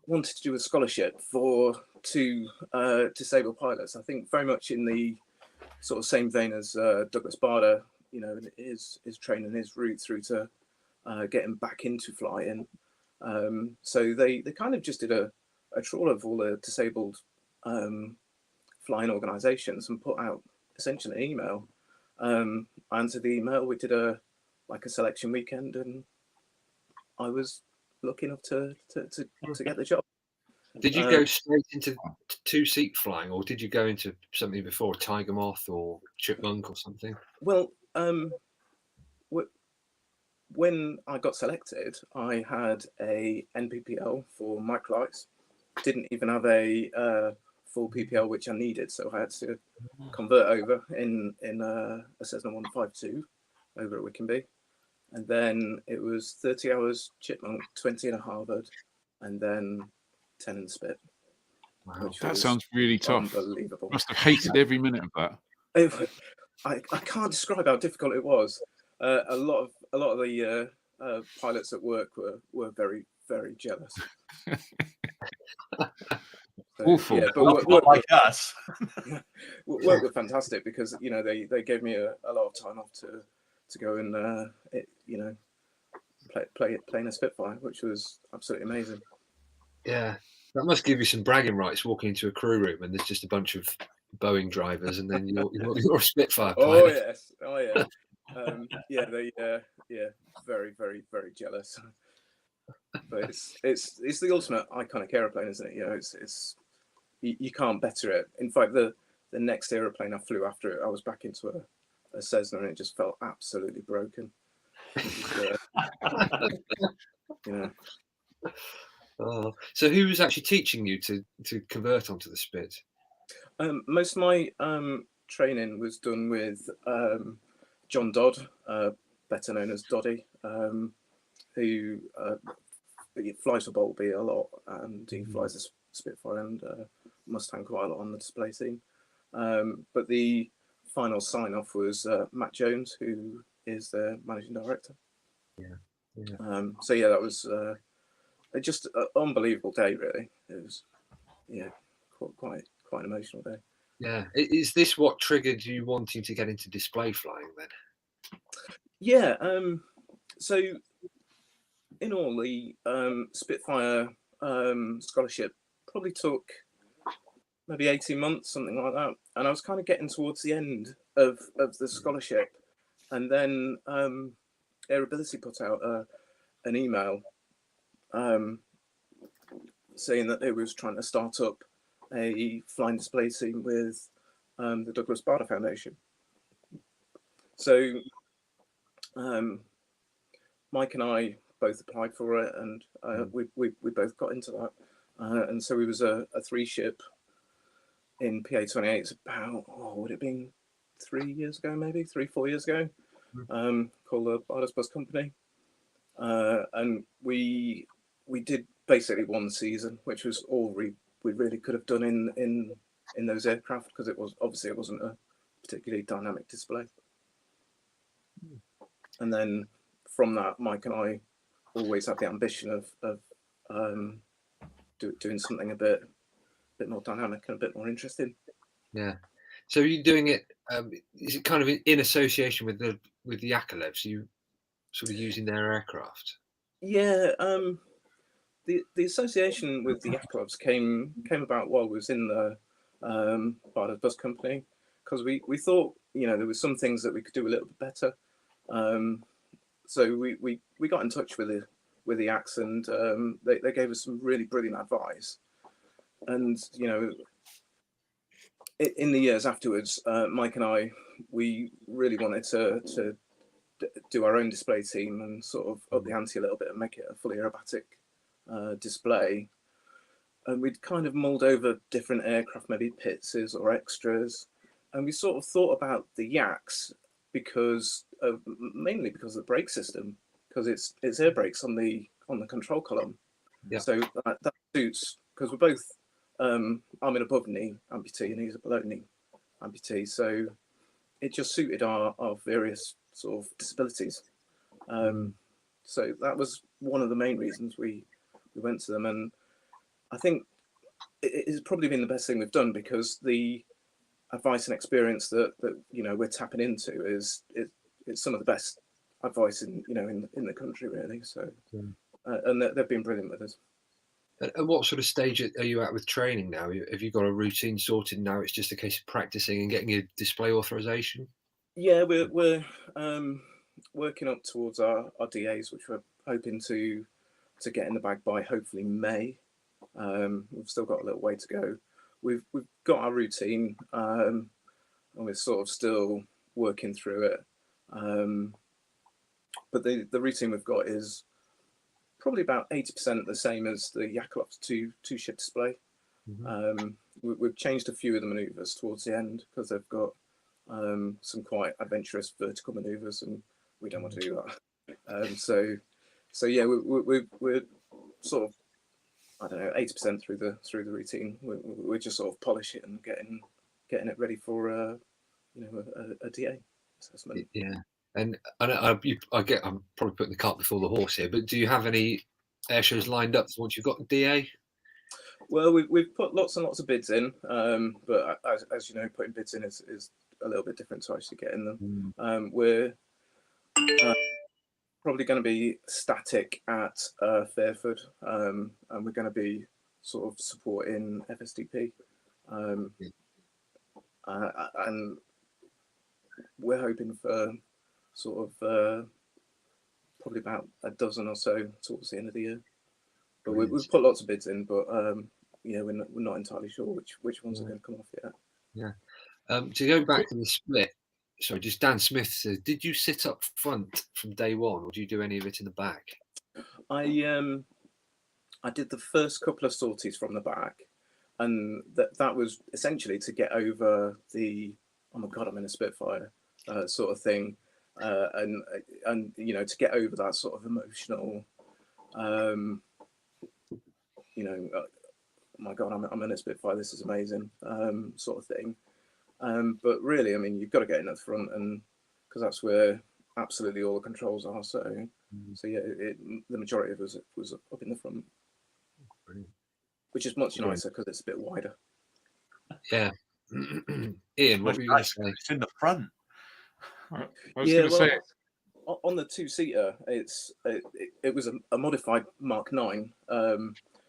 wanted to do a scholarship for two disabled pilots. I think very much in the sort of same vein as Douglas Bader, his training, his route through to getting back into flying. So they kind of just did a trawl of all the disabled flying organisations and put out essentially an email. I answered the email. We did a selection weekend, and I was lucky enough to get the job. Did you go straight into two-seat flying, or did you go into something before, Tiger Moth or Chipmunk or something? Well, when I got selected, I had a NPPL for microlights. Didn't even have a full PPL, which I needed, so I had to convert over in a Cessna 152 over at Wickenby. And then it was 30 hours Chipmunk, 20 in a Harvard, and then 10 in Spit. Wow, that sounds really tough. Unbelievable. Must have hated every minute of that. I can't describe how difficult it was. A lot of the pilots at work were very, very jealous. Awful. Yeah, but work like us. Work were fantastic because they gave me a lot of time off to go and play in a Spitfire, which was absolutely amazing. Yeah, that must give you some bragging rights walking into a crew room and there's just a bunch of Boeing drivers, and then you're a Spitfire pilot. Oh yes, yeah. Very, very, very jealous. But it's the ultimate iconic aeroplane, isn't it? It's you can't better it. In fact, the next aeroplane I flew after it, I was back into a Cessna, and it just felt absolutely broken. Oh, so who was actually teaching you to convert onto the Spit? Most of my training was done with John Dodd, better known as Doddy, who flies for Bolby a lot, and he flies a Spitfire and Mustang quite a lot on the display scene. But the final sign-off was Matt Jones, who is the managing director. So yeah, that was just an unbelievable day, really. It was quite an emotional day. Yeah, is this what triggered you wanting to get into display flying then? Yeah, so in all, the Spitfire scholarship probably took maybe 18 months, something like that, and I was kind of getting towards the end of the scholarship, and then Airability put out an email saying that they was trying to start up a flying display scene with the Douglas Bader Foundation. So Mike and I both applied for it, and we both got into that. And so we was a 3-ship in PA28. It's about, would it have been 3 years ago, maybe 3-4 years ago, called the Artist Bus Company. And we did basically one season, which was all we really could have done in those aircraft, because it wasn't a particularly dynamic display. And then from that, Mike and I always had the ambition of doing something a bit more dynamic and a bit more interesting. Yeah. So are you doing it? Is it kind of in association with the Yakovlevs? You sort of using their aircraft? Yeah. The association with the Yakovlevs came about while we was in the Barda Bus Company, because we thought, there was some things that we could do a little bit better. So we got in touch with the Yaks, and they gave us some really brilliant advice. And in the years afterwards, Mike and I, we really wanted to do our own display team and sort of up the ante a little bit and make it a fully aerobatic display. And we'd kind of mulled over different aircraft, maybe Pizzas or extras, and we sort of thought about the Yaks mainly because of the brake system, because it's air brakes on the control column. Yeah. So that suits, because we're both I'm an above knee amputee and he's a below knee amputee, so it just suited our various sort of disabilities. So that was one of the main reasons we went to them, and I think it's probably been the best thing we've done, because the advice and experience that we're tapping into is some of the best advice in the country, really. So and they've been brilliant with us. And what sort of stage are you at with training now? Have you got a routine sorted now? It's just a case of practicing and getting your display authorization? Yeah, we're working up towards our DAs, which we're hoping to get in the bag by hopefully May. We've still got a little way to go. We've got our routine, and we're sort of still working through it. But the routine we've got is probably about 80% the same as the Yakovlev's two-ship display. We've changed a few of the manoeuvres towards the end, because they've got some quite adventurous vertical manoeuvres, and we don't want to do that. So yeah, we're sort of, I don't know, 80% through the routine. We're just sort of polishing it and getting it ready for a DA assessment. Yeah, and I get I'm probably putting the cart before the horse here, but do you have any air shows lined up once you've got DA? Well, we've put lots and lots of bids in, but as you know, putting bids in is a little bit different to actually getting them. We're probably going to be static at Fairford, and we're going to be sort of supporting FSDP, and we're hoping for sort of probably about a dozen or so towards the end of the year. But we've put lots of bids in, but we're not entirely sure which ones are going to come off yet. Yeah. To go back to the split, sorry, just Dan Smith says, did you sit up front from day one, or do you do any of it in the back? I did the first couple of sorties from the back, and that was essentially to get over the oh my god, I'm in a Spitfire sort of thing, and to get over that sort of emotional, oh my god, I'm in a Spitfire, this is amazing, sort of thing. But really, I mean, you've got to get in at the front, and because that's where absolutely all the controls are. So, so yeah, the majority of us was up in the front, which is much nicer because it's a bit wider. Yeah. Ian, what were you going to say? It's in the front. I was going to say, on the two-seater, it was a modified Mark 9.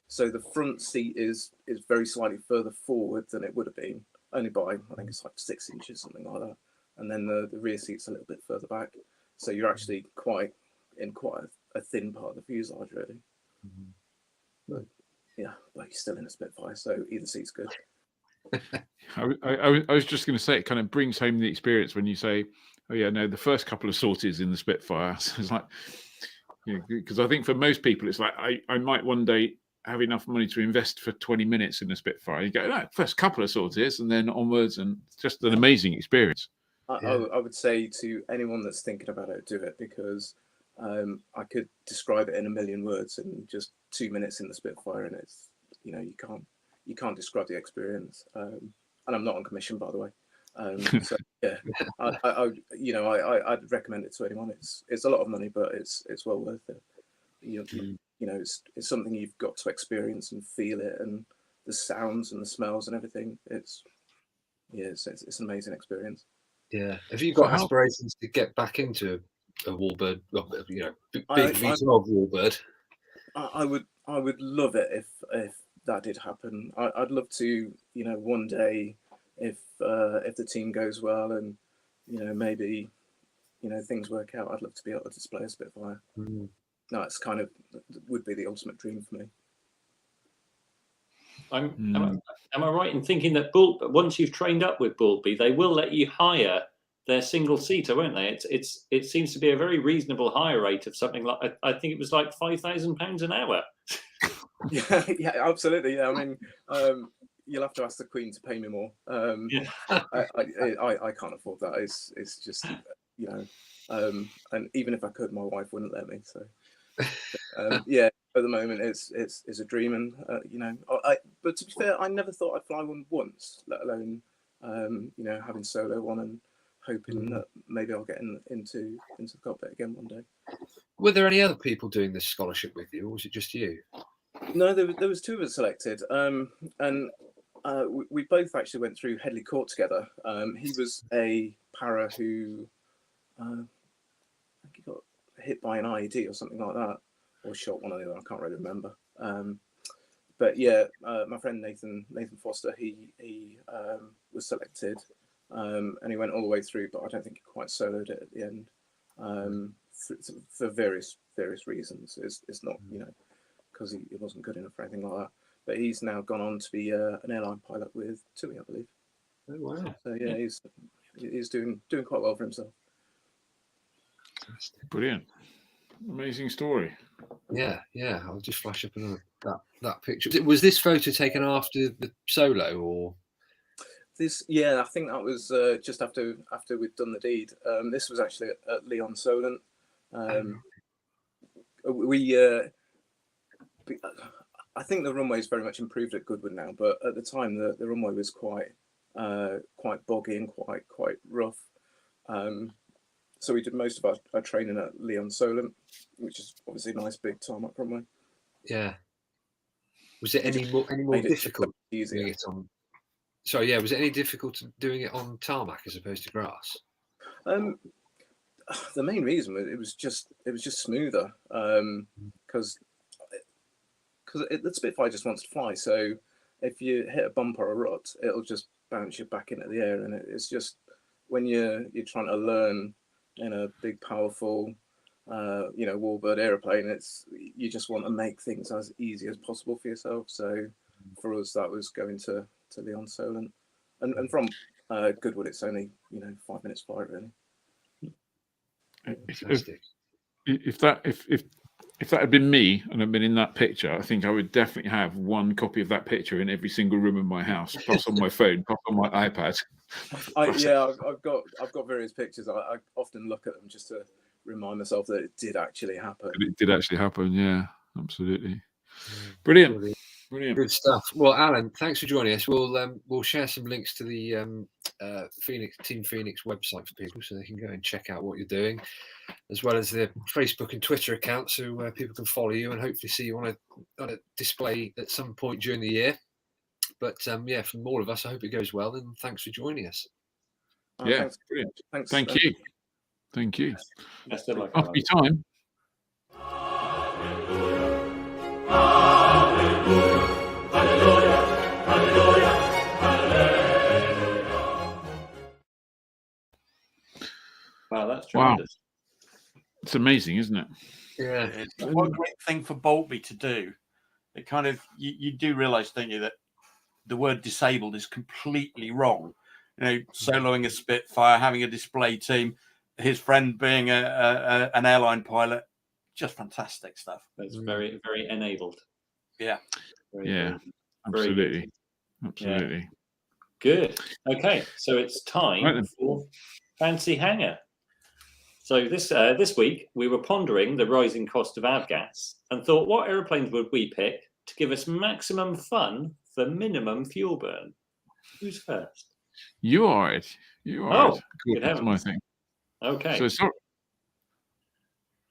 So the front seat is very slightly further forward than it would have been, only by, I think it's like 6 inches, something like that. And then the rear seat's a little bit further back. So you're actually quite a thin part of the fuselage, really. But yeah, but you're still in a Spitfire, so either seat's good. I was just going to say, it kind of brings home the experience when you say, oh yeah, no, the first couple of sorties in the Spitfire. So it's like, Yeah, because I think for most people, it's like I might one day have enough money to invest for 20 minutes in a Spitfire. You go, no, first couple of sorties and then onwards, and it's just an amazing experience. I would say to anyone that's thinking about it, do it, because I could describe it in a million words in just 2 minutes in the Spitfire, and it's, you know, you can't describe the experience. And I'm not on commission, by the way. So yeah, I'd recommend it to anyone. It's a lot of money, but it's well worth it. You know, it's something you've got to experience and feel it, and the sounds and the smells and everything. It's an amazing experience. Yeah. Have you got aspirations to get back into a Warbird? You know, big VTOL Warbird. I would love it if that did happen. I'd love to, you know, one day, if the team goes well and, you know, maybe, you know, things work out, I'd love to be able to display a Spitfire. No, it's kind of would be the ultimate dream for me. Am I right in thinking that once you've trained up with Bulby, they will let you hire their single seater, won't they? It seems to be a very reasonable hire rate of something like, I think it was like £5,000 an hour. Yeah, absolutely. Yeah, I mean, you'll have to ask the Queen to pay me more. I can't afford that. It's just, you know, and even if I could, my wife wouldn't let me. So yeah, at the moment it's a dream, and you know, but to be fair, I never thought I'd fly one once, let alone you know, having solo one and hoping that maybe I'll get into the cockpit again one day. Were there any other people doing this scholarship with you, or was it just you? No, there was two of us selected, and we both actually went through Headley Court together. He was a para who I think he got hit by an IED or something like that, or shot one or the other. I can't really remember. But yeah, my friend Nathan Foster, he was selected, and he went all the way through, but I don't think he quite soloed it at the end, for various reasons. It's not, you know, because he wasn't good enough or anything like that. But he's now gone on to be an airline pilot with TUI, I believe. Oh wow! So yeah, he's doing quite well for himself. Brilliant, amazing story. Yeah. I'll just flash up another that picture. Was this photo taken after the solo, or? This, yeah, I think that was just after we'd done the deed. This was actually at Leon Solent. I think the runway is very much improved at Goodwood now, but at the time the runway was quite boggy and quite rough. So we did most of our training at Leon Solent, which is obviously a nice big tarmac runway. Yeah. Was it any more difficult doing it on? Sorry, yeah. Was it any difficult doing it on tarmac as opposed to grass? The main reason was it was just smoother, because the Spitfire just wants to fly. So if you hit a bump or a rut, it'll just bounce you back into the air, and it's just when you're trying to learn in a big, powerful, you know, Warbird aeroplane, you just want to make things as easy as possible for yourself. So for us, that was going to Leon Solent, and from Goodwood, it's only, you know, 5 minutes flight really. If that had been me and I'd been in that picture, I think I would definitely have one copy of that picture in every single room in my house, plus on my phone, plus on my iPad. I've got various pictures. I often look at them just to remind myself that it did actually happen. It did actually happen, yeah, absolutely. Brilliant. Good stuff. Well, Alan, thanks for joining us. We'll share some links to the Team Phoenix website for people, so they can go and check out what you're doing, as well as the Facebook and Twitter accounts, so people can follow you and hopefully see you on a display at some point during the year. But yeah, from all of us, I hope it goes well, and thanks for joining us. Yeah, brilliant. Thank you. Best of luck. Off your time. Wow, that's tremendous. It's amazing, isn't it? Yeah. What a great thing for Boltby to do. It kind of, you do realise, don't you, that the word disabled is completely wrong. You know, soloing a Spitfire, having a display team, his friend being an airline pilot, just fantastic stuff. It's very, very enabled. Yeah. Yeah, very absolutely. good. Absolutely. Yeah. Good. Okay, so it's time for Fancy Hangar. So this week we were pondering the rising cost of avgas and thought, what aeroplanes would we pick to give us maximum fun for minimum fuel burn? Who's first? You are it. You are it. Cool. Good That's my heavens. thing. Okay. So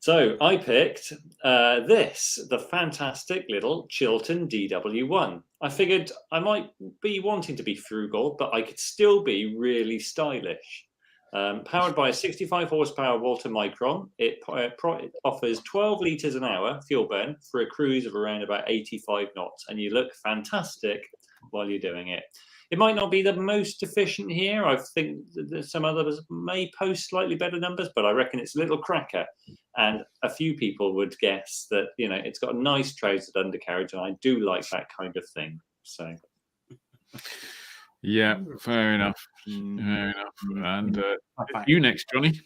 So I picked the fantastic little Chilton DW1. I figured I might be wanting to be frugal, but I could still be really stylish. Powered by a 65 horsepower Walter Micron, it offers 12 litres an hour fuel burn for a cruise of around about 85 knots, and you look fantastic while you're doing it. It might not be the most efficient here. I think that some others may post slightly better numbers, but I reckon it's a little cracker. And a few people would guess that, it's got a nice trousered undercarriage, and I do like that kind of thing. So, yeah, fair enough. Fair enough. And you next, Johnny.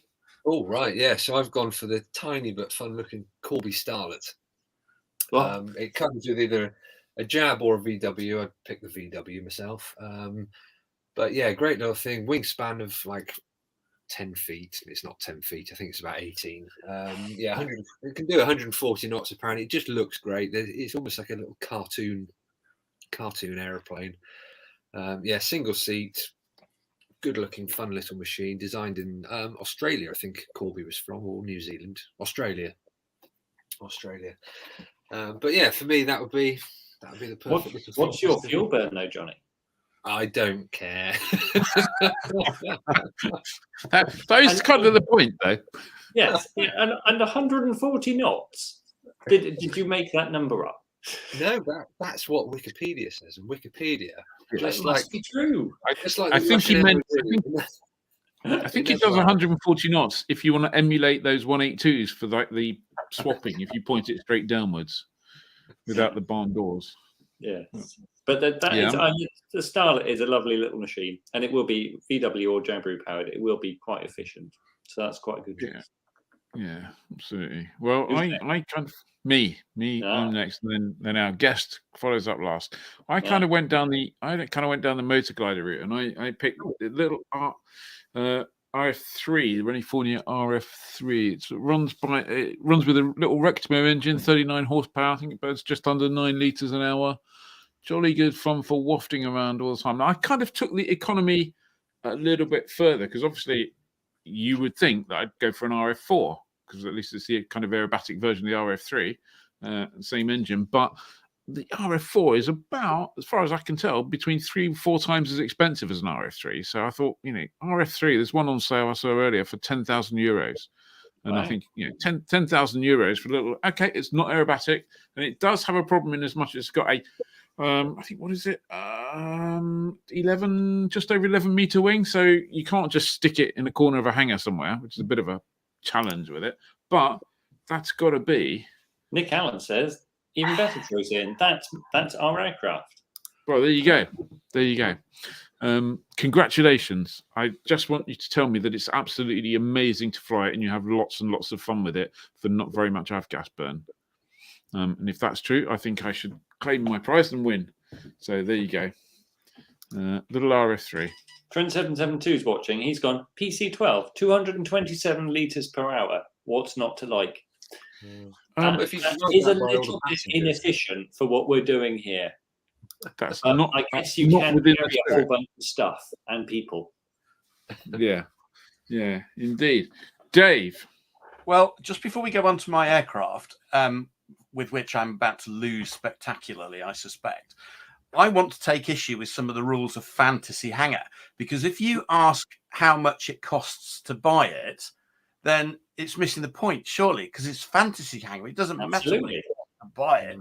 Oh, right. Yeah. So I've gone for the tiny but fun looking Corby Starlet. It comes with either a Jab or a VW. I'd pick the VW myself. But yeah, great little thing. Wingspan of like 10 feet. It's not 10 feet. I think it's about 18. Yeah, it can do 140 knots apparently. It just looks great. It's almost like a little cartoon aeroplane. Yeah, single seat, good looking, fun little machine designed in Australia. I think Corby was from, or New Zealand. Australia. But yeah, for me that would be the perfect. What's your fuel burn though, Johnny? I don't care. that is kind of the point, though. Yes, yeah, and 140 knots. Did you make that number up? No, that's what Wikipedia says, and Wikipedia must be true. I think he meant. I think it does 140 knots if you want to emulate those 182s for like the swapping. If you point it straight downwards, without the barn doors. Yeah, but the Starlet is a lovely little machine, and it will be VW or Jamboree powered. It will be quite efficient, so that's quite a good choice. Yeah, absolutely. Well, I'm next, and then our guest follows up last. I kind of went down the motor glider route, and I picked the little RF3, the Renifaunia RF3. It runs with a little Rectimo engine, 39 horsepower. I think it burns just under 9 litres an hour. Jolly good fun for wafting around all the time. Now, I kind of took the economy a little bit further because obviously you would think that I'd go for an RF4 because at least it's the kind of aerobatic version of the RF3, same engine. But the RF4 is about, as far as I can tell, between 3 and 4 times as expensive as an RF3. So I thought, RF3, there's one on sale I saw earlier for €10,000. And I think, 10,000 euros for a little, okay, it's not aerobatic. And it does have a problem in as much as it's got a, I think, what is it? 11, just over 11 meter wing. So you can't just stick it in the corner of a hangar somewhere, which is a bit of a challenge with it. But that's got to be. Nick Allen says, even better choice in. That's our aircraft. Well, there you go. There you go. Congratulations. I just want you to tell me that it's absolutely amazing to fly it and you have lots and lots of fun with it for not very much avgas burn. And if that's true, I think I should claim my prize and win. So there you go. Little RF3. Trent772 is watching. He's gone PC12, 227 litres per hour. What's not to like? That is a little bit inefficient for what we're doing here. That's not. I guess you can carry a whole bunch of stuff and people. Yeah, indeed. Dave. Well, just before we go on to my aircraft, with which I'm about to lose spectacularly, I suspect, I want to take issue with some of the rules of Fantasy Hangar, because if you ask how much it costs to buy it, then it's missing the point, surely, because it's Fantasy Hangar. It doesn't matter when you buy it.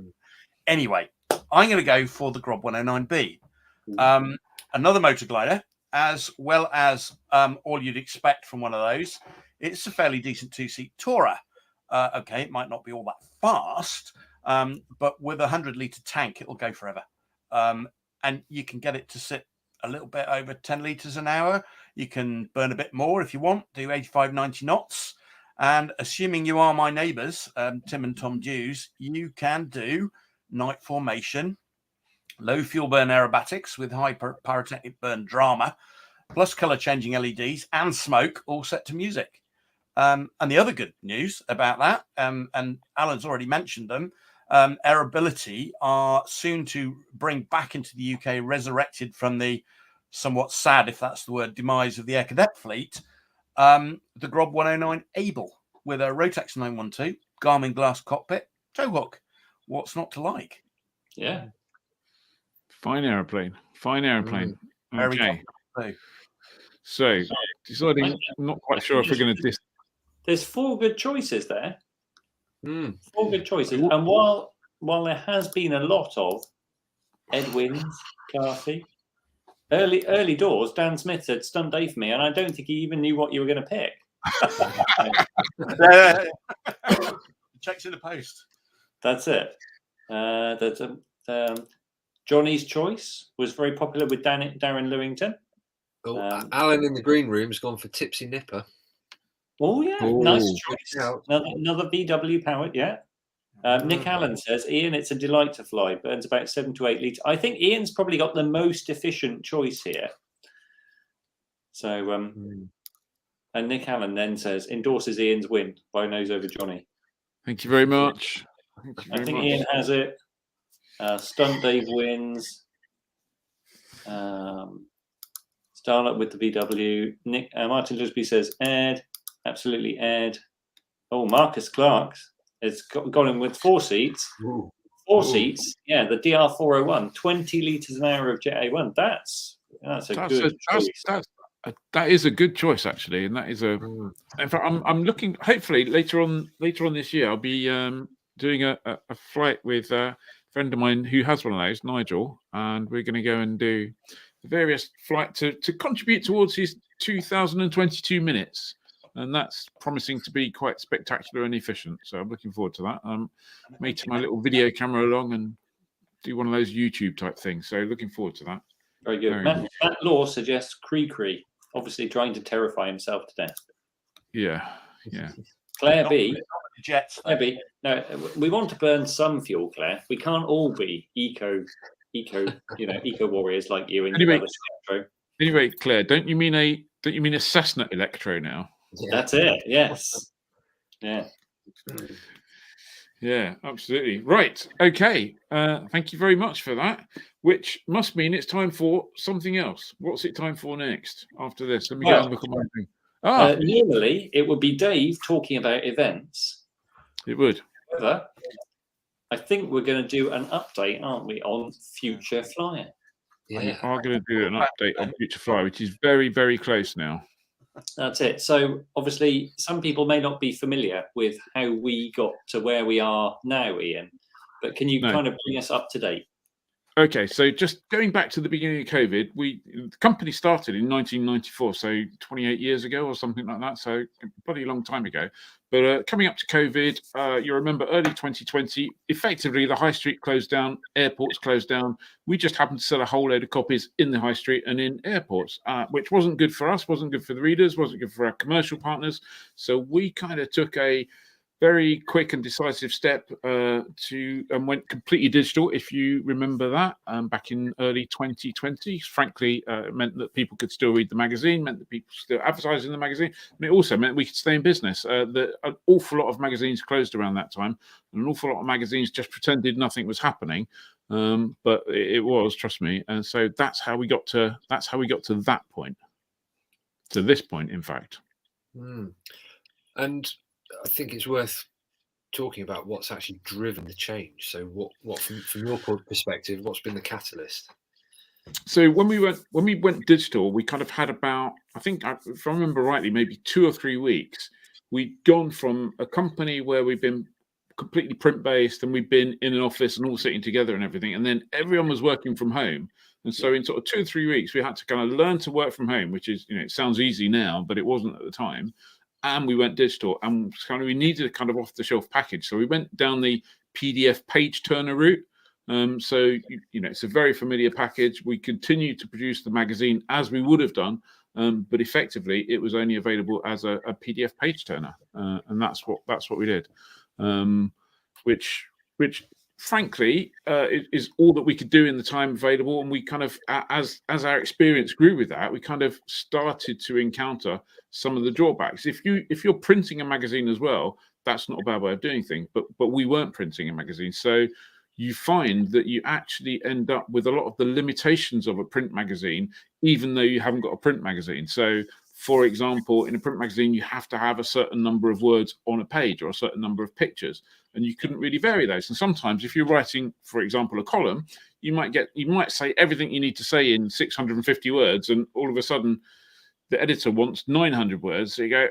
Anyway, I'm going to go for the Grob 109B. Another motor glider, as well as all you'd expect from one of those. It's a fairly decent 2-seat Tourer. Okay, it might not be all that fast, but with a 100-litre tank, it'll go forever. And you can get it to sit a little bit over 10 litres an hour. You can burn a bit more if you want, do 85, 90 knots. And assuming you are my neighbours, Tim and Tom Dews, you can do night formation, low fuel burn aerobatics with high pyrotechnic burn drama, plus colour changing LEDs and smoke, all set to music. And the other good news about that, and Alan's already mentioned them, Airability are soon to bring back into the UK, resurrected from the somewhat sad, if that's the word, demise of the Air Cadet fleet, the Grob 109 Able with a Rotax 912, Garmin glass cockpit, tow hook. What's not to like? Yeah. Fine aeroplane. Fine aeroplane. Very Okay. comfortable. So, deciding, not quite sure if we're going to There's 4 good choices there. 4 good choices. Cool. And while there has been a lot of Edwins, Carthy, early doors, Dan Smith said Stunt Day for me, and I don't think he even knew what you were going to pick. Checks in the post. That's it. Johnny's Choice was very popular with Darren Lewington. Alan in the green room has gone for Tipsy Nipper. Oh yeah, nice choice. Another VW powered, yeah. Nick Allen says, Ian, it's a delight to fly. Burns about 7 to 8 litres. I think Ian's probably got the most efficient choice here. So, and Nick Allen then says, endorses Ian's win by nose over Johnny. Thank you very much. I think Ian has it. Stunt Dave wins. Starlet with the VW. Martin Lisby says, Ed. Absolutely, Ed. Oh, Marcus Clark's has gone in with 4 seats. Seats. Yeah, the DR401, 20 litres an hour of Jet A1. That's a good choice. That is a good choice, actually, and that is a. In fact, I'm looking. Hopefully, later on this year, I'll be doing a flight with a friend of mine who has one of those, Nigel, and we're going to go and do the various flight to contribute towards his 2022 minutes. And that's promising to be quite spectacular and efficient. So I'm looking forward to that. May take my little video camera along and do one of those YouTube type things. So looking forward to that. Very good. Matt Law suggests Cree, obviously trying to terrify himself to death. Yeah. Claire B. Claire B. No, we want to burn some fuel, Claire. We can't all be eco warriors like you and your other. Anyway, Claire, don't you mean a Cessna Electro now? Yeah. That's it. Yes. Yeah. Yeah, absolutely. Right. Okay. Thank you very much for that. Which must mean it's time for something else. What's it time for next after this? Let me go and look at my thing. Normally, it would be Dave talking about events. It would. However, I think we're going to do an update, aren't we, on Future Flyer? Yeah. We are going to do an update on Future Flyer, which is very, very close now. That's it. So obviously some people may not be familiar with how we got to where we are now, Ian, but can you kind of bring us up to date? Okay, so just going back to the beginning of COVID, the company started in 1994, so 28 years ago or something like that, so a bloody long time ago. But coming up to COVID, you remember early 2020, effectively the high street closed down, airports closed down. We just happened to sell a whole load of copies in the high street and in airports, which wasn't good for us, wasn't good for the readers, wasn't good for our commercial partners. So we kind of took a very quick and decisive step and went completely digital, if you remember that, back in early 2020. Frankly, it meant that people could still read the magazine, meant that people still advertised in the magazine, and it also meant we could stay in business. An awful lot of magazines closed around that time, and an awful lot of magazines just pretended nothing was happening, but it was, trust me. And so that's how we got to that point, to this point, in fact. And I think it's worth talking about what's actually driven the change. So, what from your perspective, what's been the catalyst? So when we went digital, we kind of had about, I think, if I remember rightly, maybe 2 or 3 weeks. We'd gone from a company where we've been completely print based, and we've been in an office and all sitting together and everything, and then everyone was working from home. And so in sort of 2 or 3 weeks, we had to kind of learn to work from home, which is, it sounds easy now, but it wasn't at the time. And we went digital, and we needed a kind of off-the-shelf package. So we went down the PDF page turner route. So it's a very familiar package. We continued to produce the magazine as we would have done but effectively it was only available as a PDF page turner, and that's what we did, which frankly is all that we could do in the time available. And we kind of, as our experience grew with that, we kind of started to encounter some of the drawbacks. If you're printing a magazine as well, that's not a bad way of doing things, but we weren't printing a magazine, so you find that you actually end up with a lot of the limitations of a print magazine, even though you haven't got a print magazine. So, for example, in a print magazine, you have to have a certain number of words on a page or a certain number of pictures, and you couldn't really vary those. And sometimes, if you're writing, for example, a column, you might say everything you need to say in 650 words, and all of a sudden, the editor wants 900 words. So you go,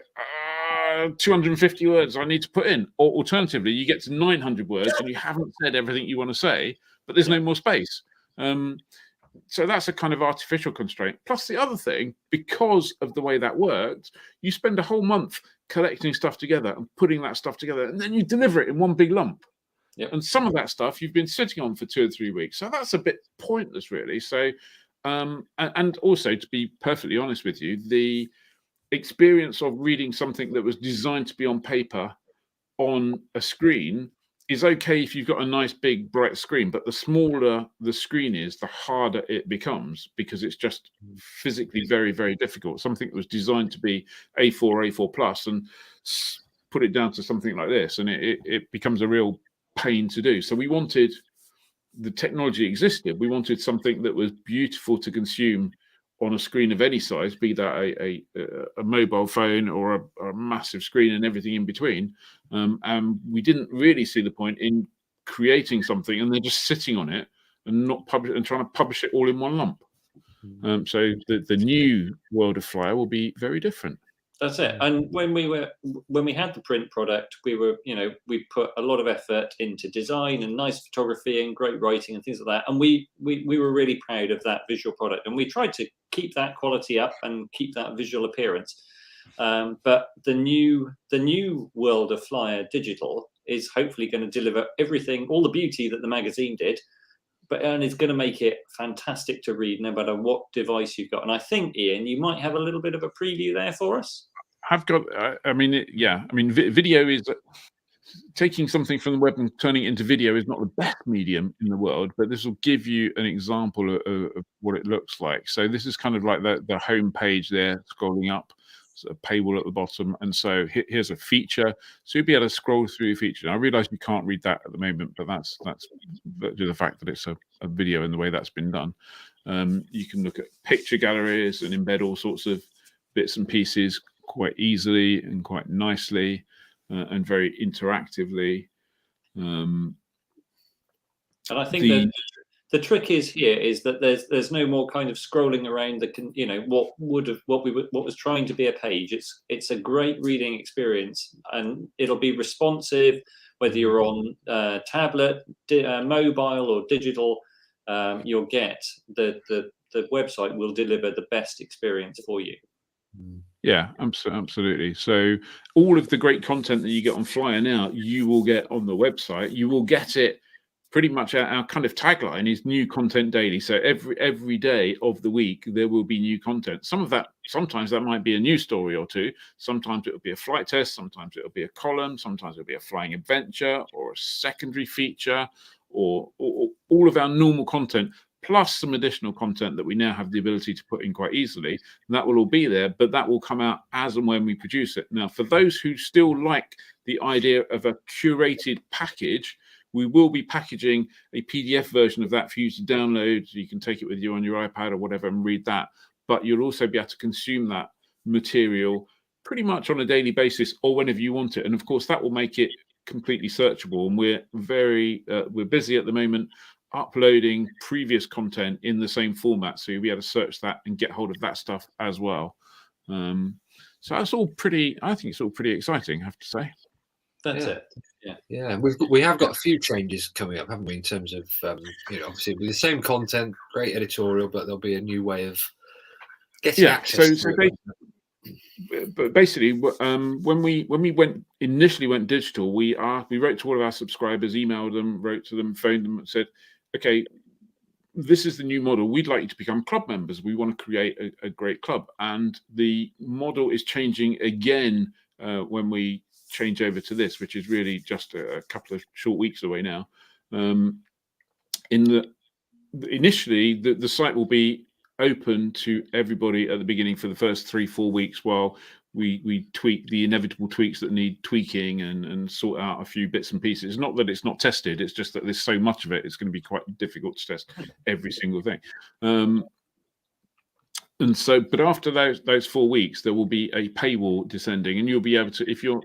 250 words I need to put in. Or alternatively, you get to 900 words and you haven't said everything you want to say, but there's no more space. So that's a kind of artificial constraint. Plus the other thing, because of the way that worked, you spend a whole month collecting stuff together and putting that stuff together, and then you deliver it in one big lump. Yep. And some of that stuff you've been sitting on for 2 or 3 weeks. So that's a bit pointless, really. So, and also, to be perfectly honest with you, the experience of reading something that was designed to be on paper on a screen is okay if you've got a nice big bright screen, but the smaller the screen is, the harder it becomes, because it's just physically very, very difficult. Something that was designed to be A4 plus, and put it down to something like this, and it becomes a real pain to do. So we wanted, the technology existed, we wanted something that was beautiful to consume on a screen of any size, be that a mobile phone or a massive screen and everything in between. And we didn't really see the point in creating something and then just sitting on it and not publish and trying to publish it all in one lump. So the new world of Flyer will be very different. That's it. And when we had the print product, we put a lot of effort into design and nice photography and great writing and things like that. And we were really proud of that visual product, and we tried to keep that quality up and keep that visual appearance. But the new world of Flyer Digital is hopefully going to deliver everything, all the beauty that the magazine did, and it's going to make it fantastic to read no matter what device you've got. And I think, Ian, you might have a little bit of a preview there for us. I've got, video is, taking something from the web and turning it into video is not the best medium in the world, but this will give you an example of what it looks like. So this is kind of like the home page there, scrolling up, so a paywall at the bottom. And so here's a feature. So you'll be able to scroll through a feature. Now, I realize you can't read that at the moment, but that's due to the fact that it's a video and the way that's been done. You can look at picture galleries and embed all sorts of bits and pieces quite easily and quite nicely and very interactively. And I think that the trick is that there's no more kind of scrolling around what was trying to be a page. It's a great reading experience, and it'll be responsive whether you're on tablet, mobile, or digital. You'll get the website will deliver the best experience for you. Yeah, absolutely. So all of the great content that you get on Flyer now, you will get on the website. You will get it pretty much. Our kind of tagline is new content daily. So every day of the week, there will be new content. Sometimes that might be a news story or two. Sometimes it will be a flight test. Sometimes it will be a column. Sometimes it'll be a flying adventure or a secondary feature, or all of our normal content, plus some additional content that we now have the ability to put in quite easily. And that will all be there, but that will come out as and when we produce it. Now, for those who still like the idea of a curated package, we will be packaging a PDF version of that for you to download. You can take it with you on your iPad or whatever and read that. But you'll also be able to consume that material pretty much on a daily basis or whenever you want it. And of course, that will make it completely searchable. And we're busy at the moment uploading previous content in the same format, so you'll be able to search that and get hold of that stuff as well. So that's all pretty. I think it's all pretty exciting, I have to say. That's it. Yeah. We have got a few changes coming up, haven't we? In terms of obviously with the same content, great editorial, but there'll be a new way of getting access. But basically, when we initially went digital, we wrote to all of our subscribers, emailed them, wrote to them, phoned them, and said, okay, this is the new model. We'd like you to become club members. We want to create a great club, and the model is changing again when we change over to this, which is really just a couple of short weeks away now. Initially, the site will be open to everybody at the beginning for the first 3-4 weeks while we tweak the inevitable tweaks that need tweaking and sort out a few bits and pieces. It's not that it's not tested, it's just that there's so much of it, it's going to be quite difficult to test every single thing. And so, but after those 4 weeks, there will be a paywall descending, and you'll be able to, if you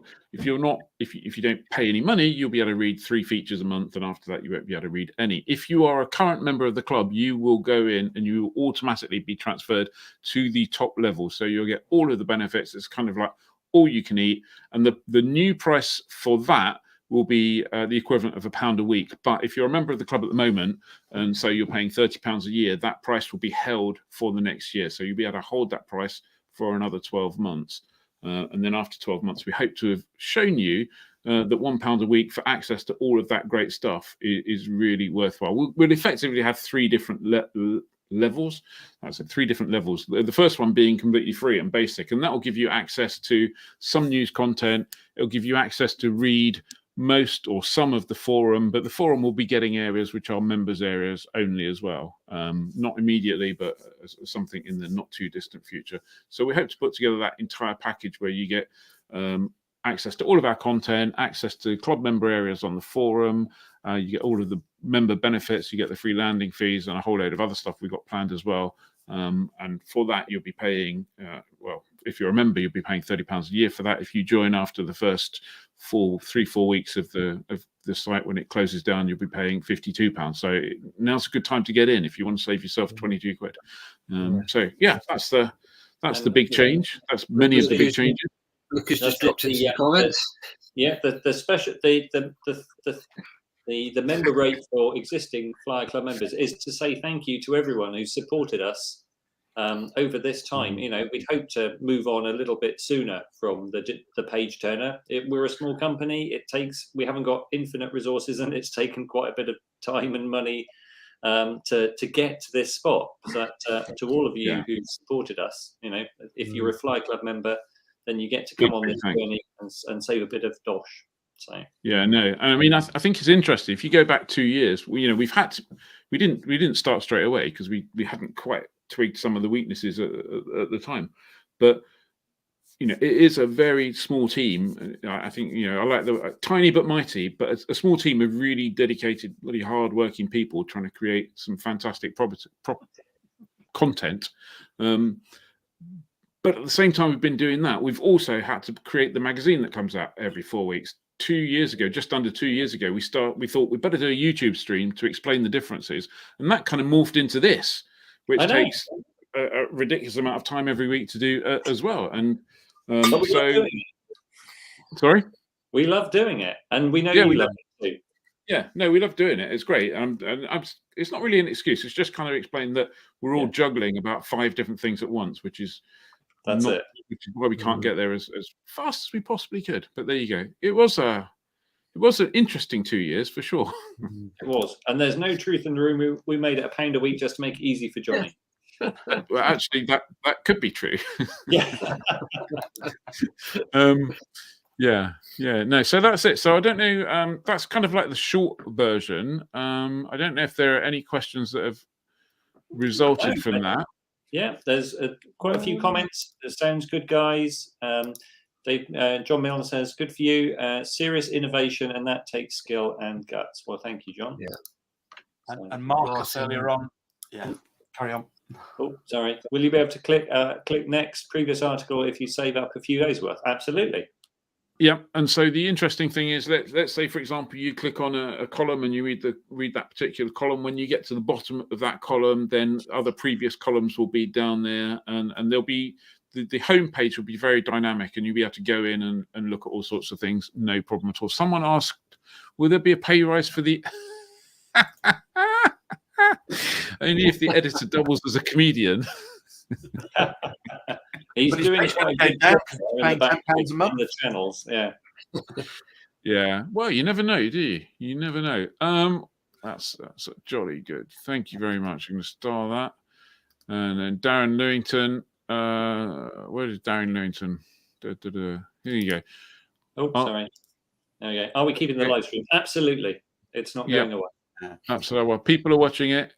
don't pay any money, you'll be able to read 3 features a month, and after that, you won't be able to read any. If you are a current member of the club, you will go in and you will automatically be transferred to the top level, so you'll get all of the benefits. It's kind of like all you can eat, and the new price for that will be the equivalent of £1 a week. But if you're a member of the club at the moment, and so you're paying £30 a year, that price will be held for the next year. So you'll be able to hold that price for another 12 months. And then after 12 months, we hope to have shown you that £1 a week for access to all of that great stuff is really worthwhile. We'll effectively have 3 different levels. That's it, 3 different levels. The first one being completely free and basic, and that will give you access to some news content. It'll give you access to read most or some of the forum, but the forum will be getting areas which are members areas only as well. Not immediately, but something in the not too distant future. So we hope to put together that entire package where you get access to all of our content, access to club member areas on the forum, you get all of the member benefits, you get the free landing fees and a whole load of other stuff we've got planned as well. And for that, you'll be paying, well, if you're a member, you'll be paying £30 a year for that. If you join after the first 3-4 weeks of the site, when it closes down, you'll be paying £52. So now's a good time to get in if you want to save yourself 22 quid. So yeah, that's the big change. That's many of the big changes. Lucas just dropped in some comments. The member rate for existing Flyer Club members is to say thank you to everyone who supported us over this time. You know, we'd hope to move on a little bit sooner from the page turner. We're a small company. We haven't got infinite resources, and it's taken quite a bit of time and money to get to this spot. So to all of you who supported us, you know, if you're a Fly Club member, then you get to come on this journey and save a bit of dosh. So yeah, no, I mean, I think it's interesting. If you go back 2 years, we didn't start straight away because we hadn't quite tweaked some of the weaknesses at the time. But you know, it is a very small team. I think, you know, I like the tiny but mighty, but a small team of really dedicated, really hard-working people trying to create some fantastic content. But at the same time we've been doing that, we've also had to create the magazine that comes out every 4 weeks. 2 years ago, just under 2 years ago, we thought we'd better do a YouTube stream to explain the differences, and that kind of morphed into this, which takes a ridiculous amount of time every week to do as well. And sorry, we love doing it, and we know you love it too. Yeah, no, we love doing it. It's great. It's not really an excuse. It's just kind of explain that we're all juggling about 5 different things at once, which is which is why we can't get there as fast as we possibly could. But there you go. It was an interesting 2 years for sure. It was, and there's no truth in the room. We made it £1 a week just to make it easy for Johnny. Well, actually, that could be true. Yeah. No, so that's it. So I don't know. That's kind of like the short version. I don't know if there are any questions that have resulted from that. Yeah, there's quite a few comments. It sounds good, guys. John Milne says, good for you. Serious innovation, and that takes skill and guts. Well, thank you, John. Yeah. And Marcus earlier on. Yeah, carry on. Oh, sorry. Will you be able to click next previous article if you save up a few days worth? Absolutely. Yeah, and so the interesting thing is, let's say, for example, you click on a column and you read that particular column. When you get to the bottom of that column, then other previous columns will be down there, and there'll be the home page will be very dynamic, and you'll be able to go in and look at all sorts of things. No problem at all. Someone asked, will there be a pay rise for the only if the editor doubles as a comedian? He's doing quite a good job in the back in the channels. Yeah. Yeah. Well, you never know, do you? You never know. That's jolly good. Thank you very much. I'm going to star that. And then Darren Lewington. Where is Darren Lewington? Here you go. Oh, sorry. There we go. Are we keeping the live stream? Absolutely. It's not going away. Absolutely. Well, people are watching it.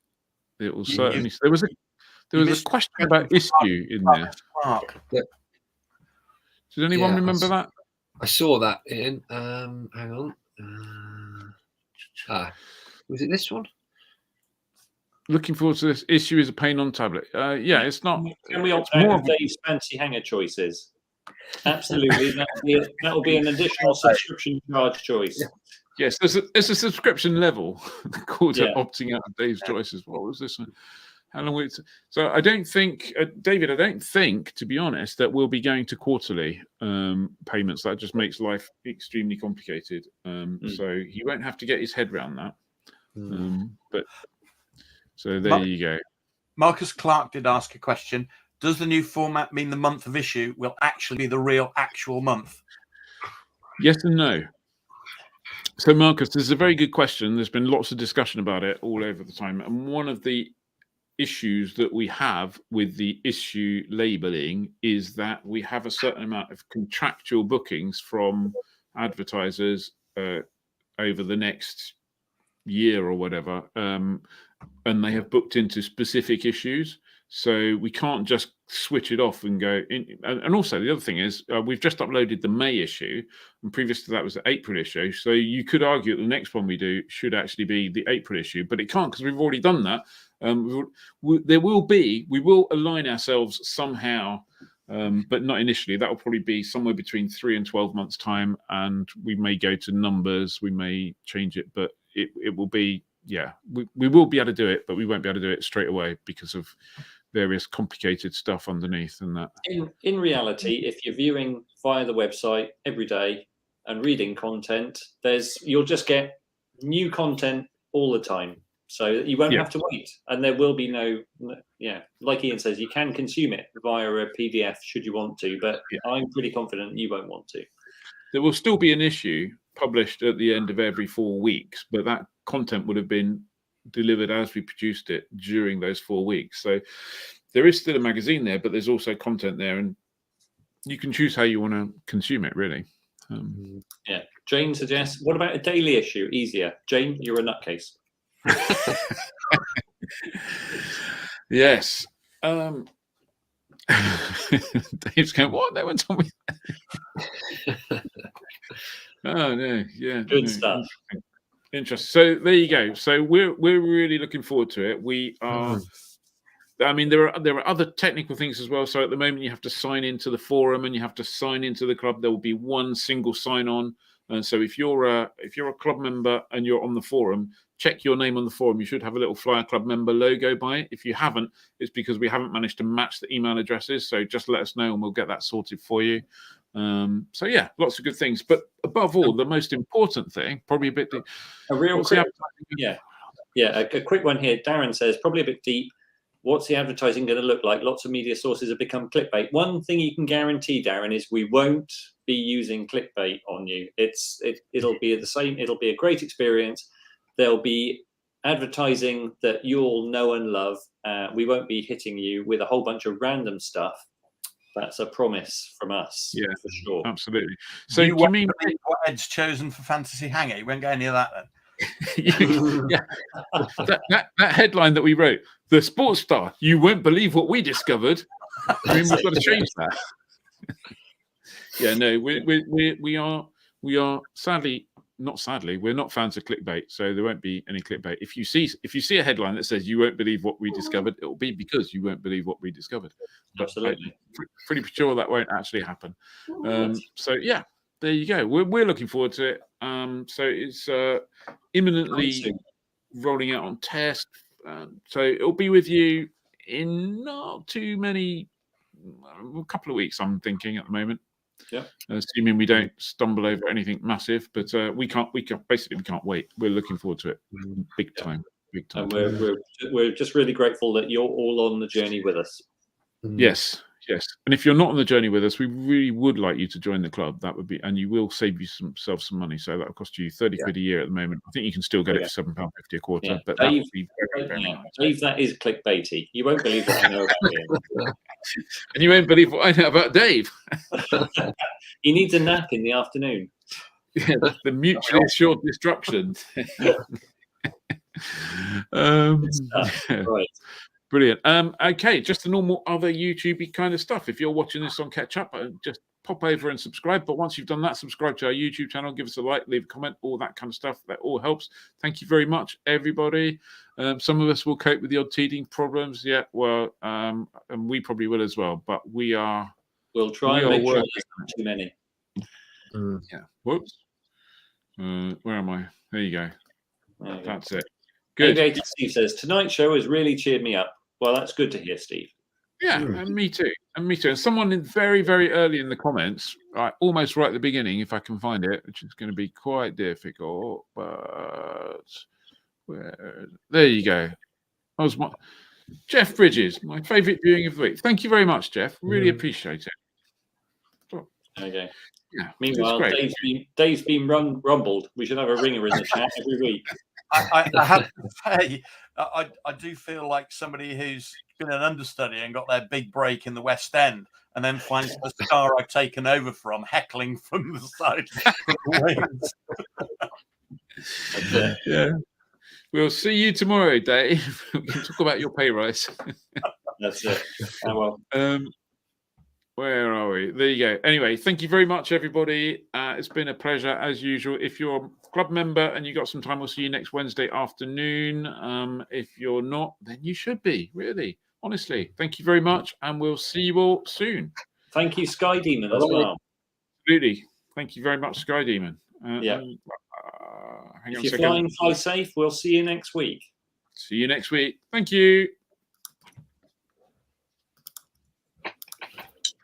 It will certainly. There was a question about issue in there. Does anyone remember that? I saw that in. Hang on. Was it this one? looking forward to this. Issue is a pain on tablet. Yeah, it's not. Can we opt out of Dave's fancy hangar choices? Absolutely. That will be an additional subscription charge choice. Yes, there's a subscription level called opting out of Dave's choices. What was this one? How long will it? So I don't think, David, I don't think, to be honest, that we'll be going to quarterly payments. That just makes life extremely complicated. So he won't have to get his head around that. But so there you go. Marcus Clark did ask a question. Does the new format mean the month of issue will actually be the real actual month? Yes and no. So, Marcus, this is a very good question. There's been lots of discussion about it all over the time. And one of the issues that we have with the issue labeling is that we have a certain amount of contractual bookings from advertisers over the next year or whatever. And they have booked into specific issues. So we can't just switch it off and go in. And also the other thing is we've just uploaded the May issue, and previous to that was the April issue. So you could argue that the next one we do should actually be the April issue, but it can't because we've already done that. We will align ourselves somehow, but not initially. That will probably be somewhere between 3 and 12 months time, and we may go to numbers, we may change it, but it will be, we will be able to do it, but we won't be able to do it straight away because of various complicated stuff underneath and that. In reality, if you're viewing via the website every day and reading content, you'll just get new content all the time. So you won't have to wait, and there will be no, like Ian says, you can consume it via a PDF should you want to, but I'm pretty confident you won't want to. There will still be an issue published at the end of every 4 weeks, but that content would have been delivered as we produced it during those 4 weeks. So there is still a magazine there, but there's also content there, and you can choose how you want to consume it, really. Jane suggests, what about a daily issue? Easier. Jane, you're a nutcase. Yes. Dave's going, what? No one told me that. Oh, no. Yeah. Good stuff. Interesting. So there you go. So we're really looking forward to it. We are. I mean, there are other technical things as well. So at the moment, you have to sign into the forum and you have to sign into the club. There will be one single sign-on. And so if you're a club member and you're on the forum, check your name on the forum. You should have a little Flyer Club member logo by it. If you haven't, it's because we haven't managed to match the email addresses. So just let us know and we'll get that sorted for you. So yeah, lots of good things. But above all, the most important thing, probably a bit deep. A quick one here. Darren says, probably a bit deep. What's the advertising going to look like? Lots of media sources have become clickbait. One thing you can guarantee, Darren, is we won't be using clickbait on you. It'll be the same. It'll be a great experience. There'll be advertising that you'll know and love. We won't be hitting you with a whole bunch of random stuff. That's a promise from us. Yeah, for sure. Absolutely. So you mean what Ed's chosen for Fantasy Hangar? You won't get any of that then. that headline that we wrote, the sports star, you won't believe what we discovered. I mean, we've got to change that. We are sadly, we're not fans of clickbait, so there won't be any clickbait. If you see a headline that says you won't believe what we discovered, it will be because you won't believe what we discovered. Absolutely. Pretty sure that won't actually happen. So yeah, there you go. We're looking forward to it. So it's imminently rolling out on test. So it'll be with you in not too many, a couple of weeks, I'm thinking at the moment. Yeah. Assuming we don't stumble over anything massive, but we can't wait. We're looking forward to it big time. And we're just really grateful that you're all on the journey with us. Yes, Yes, and if you're not on the journey with us, we really would like you to join the club. That would be, and you will save yourself some money. So that will cost you 30 quid a year at the moment. I think you can still get it for £7.50 a quarter. Yeah. But that Dave, would be very nice. Dave, that is clickbaity. You won't believe what I know about him. And you won't believe what I know about Dave. He needs a nap in the afternoon. Yeah, the mutually assured destruction. Right. Brilliant. Okay, just the normal other YouTube kind of stuff. If you're watching this on catch up, just pop over and subscribe. But once you've done that, subscribe to our YouTube channel, give us a like, leave a comment, all that kind of stuff. That all helps. Thank you very much, everybody. Some of us will cope with the odd teething problems. Yeah, well, and we probably will as well. But we'll try and make sure there's not too many. Yeah. Whoops. Where am I? There you go. That's it. Good. Aviation Steve says, tonight's show has really cheered me up. Well, that's good to hear, Steve. Yeah, and me too. And me too. And someone in very, very early in the comments, almost right at the beginning, if I can find it, which is going to be quite difficult, but there you go. That was Jeff Bridges, my favourite viewing of the week. Thank you very much, Jeff. Really appreciate it. Okay. Yeah. Meanwhile, Dave's been rumbled. We should have a ringer in the chat every week. I have to say, I do feel like somebody who's been an understudy and got their big break in the West End, and then finds the star I've taken over from heckling from the side of the wings. Yeah. We'll see you tomorrow, Dave. We can talk about your pay rise. That's it. Oh, well. Where are we? There you go. Anyway, thank you very much, everybody. It's been a pleasure as usual. If you're a club member and you got some time, we'll see you next Wednesday afternoon. If you're not, then you should be. Really, honestly. Thank you very much, and we'll see you all soon. Thank you, SkyDemon, as well. Absolutely. Thank you very much, SkyDemon. Yeah. Hang if on you're a second. flying, fly safe. We'll see you next week. See you next week. Thank you.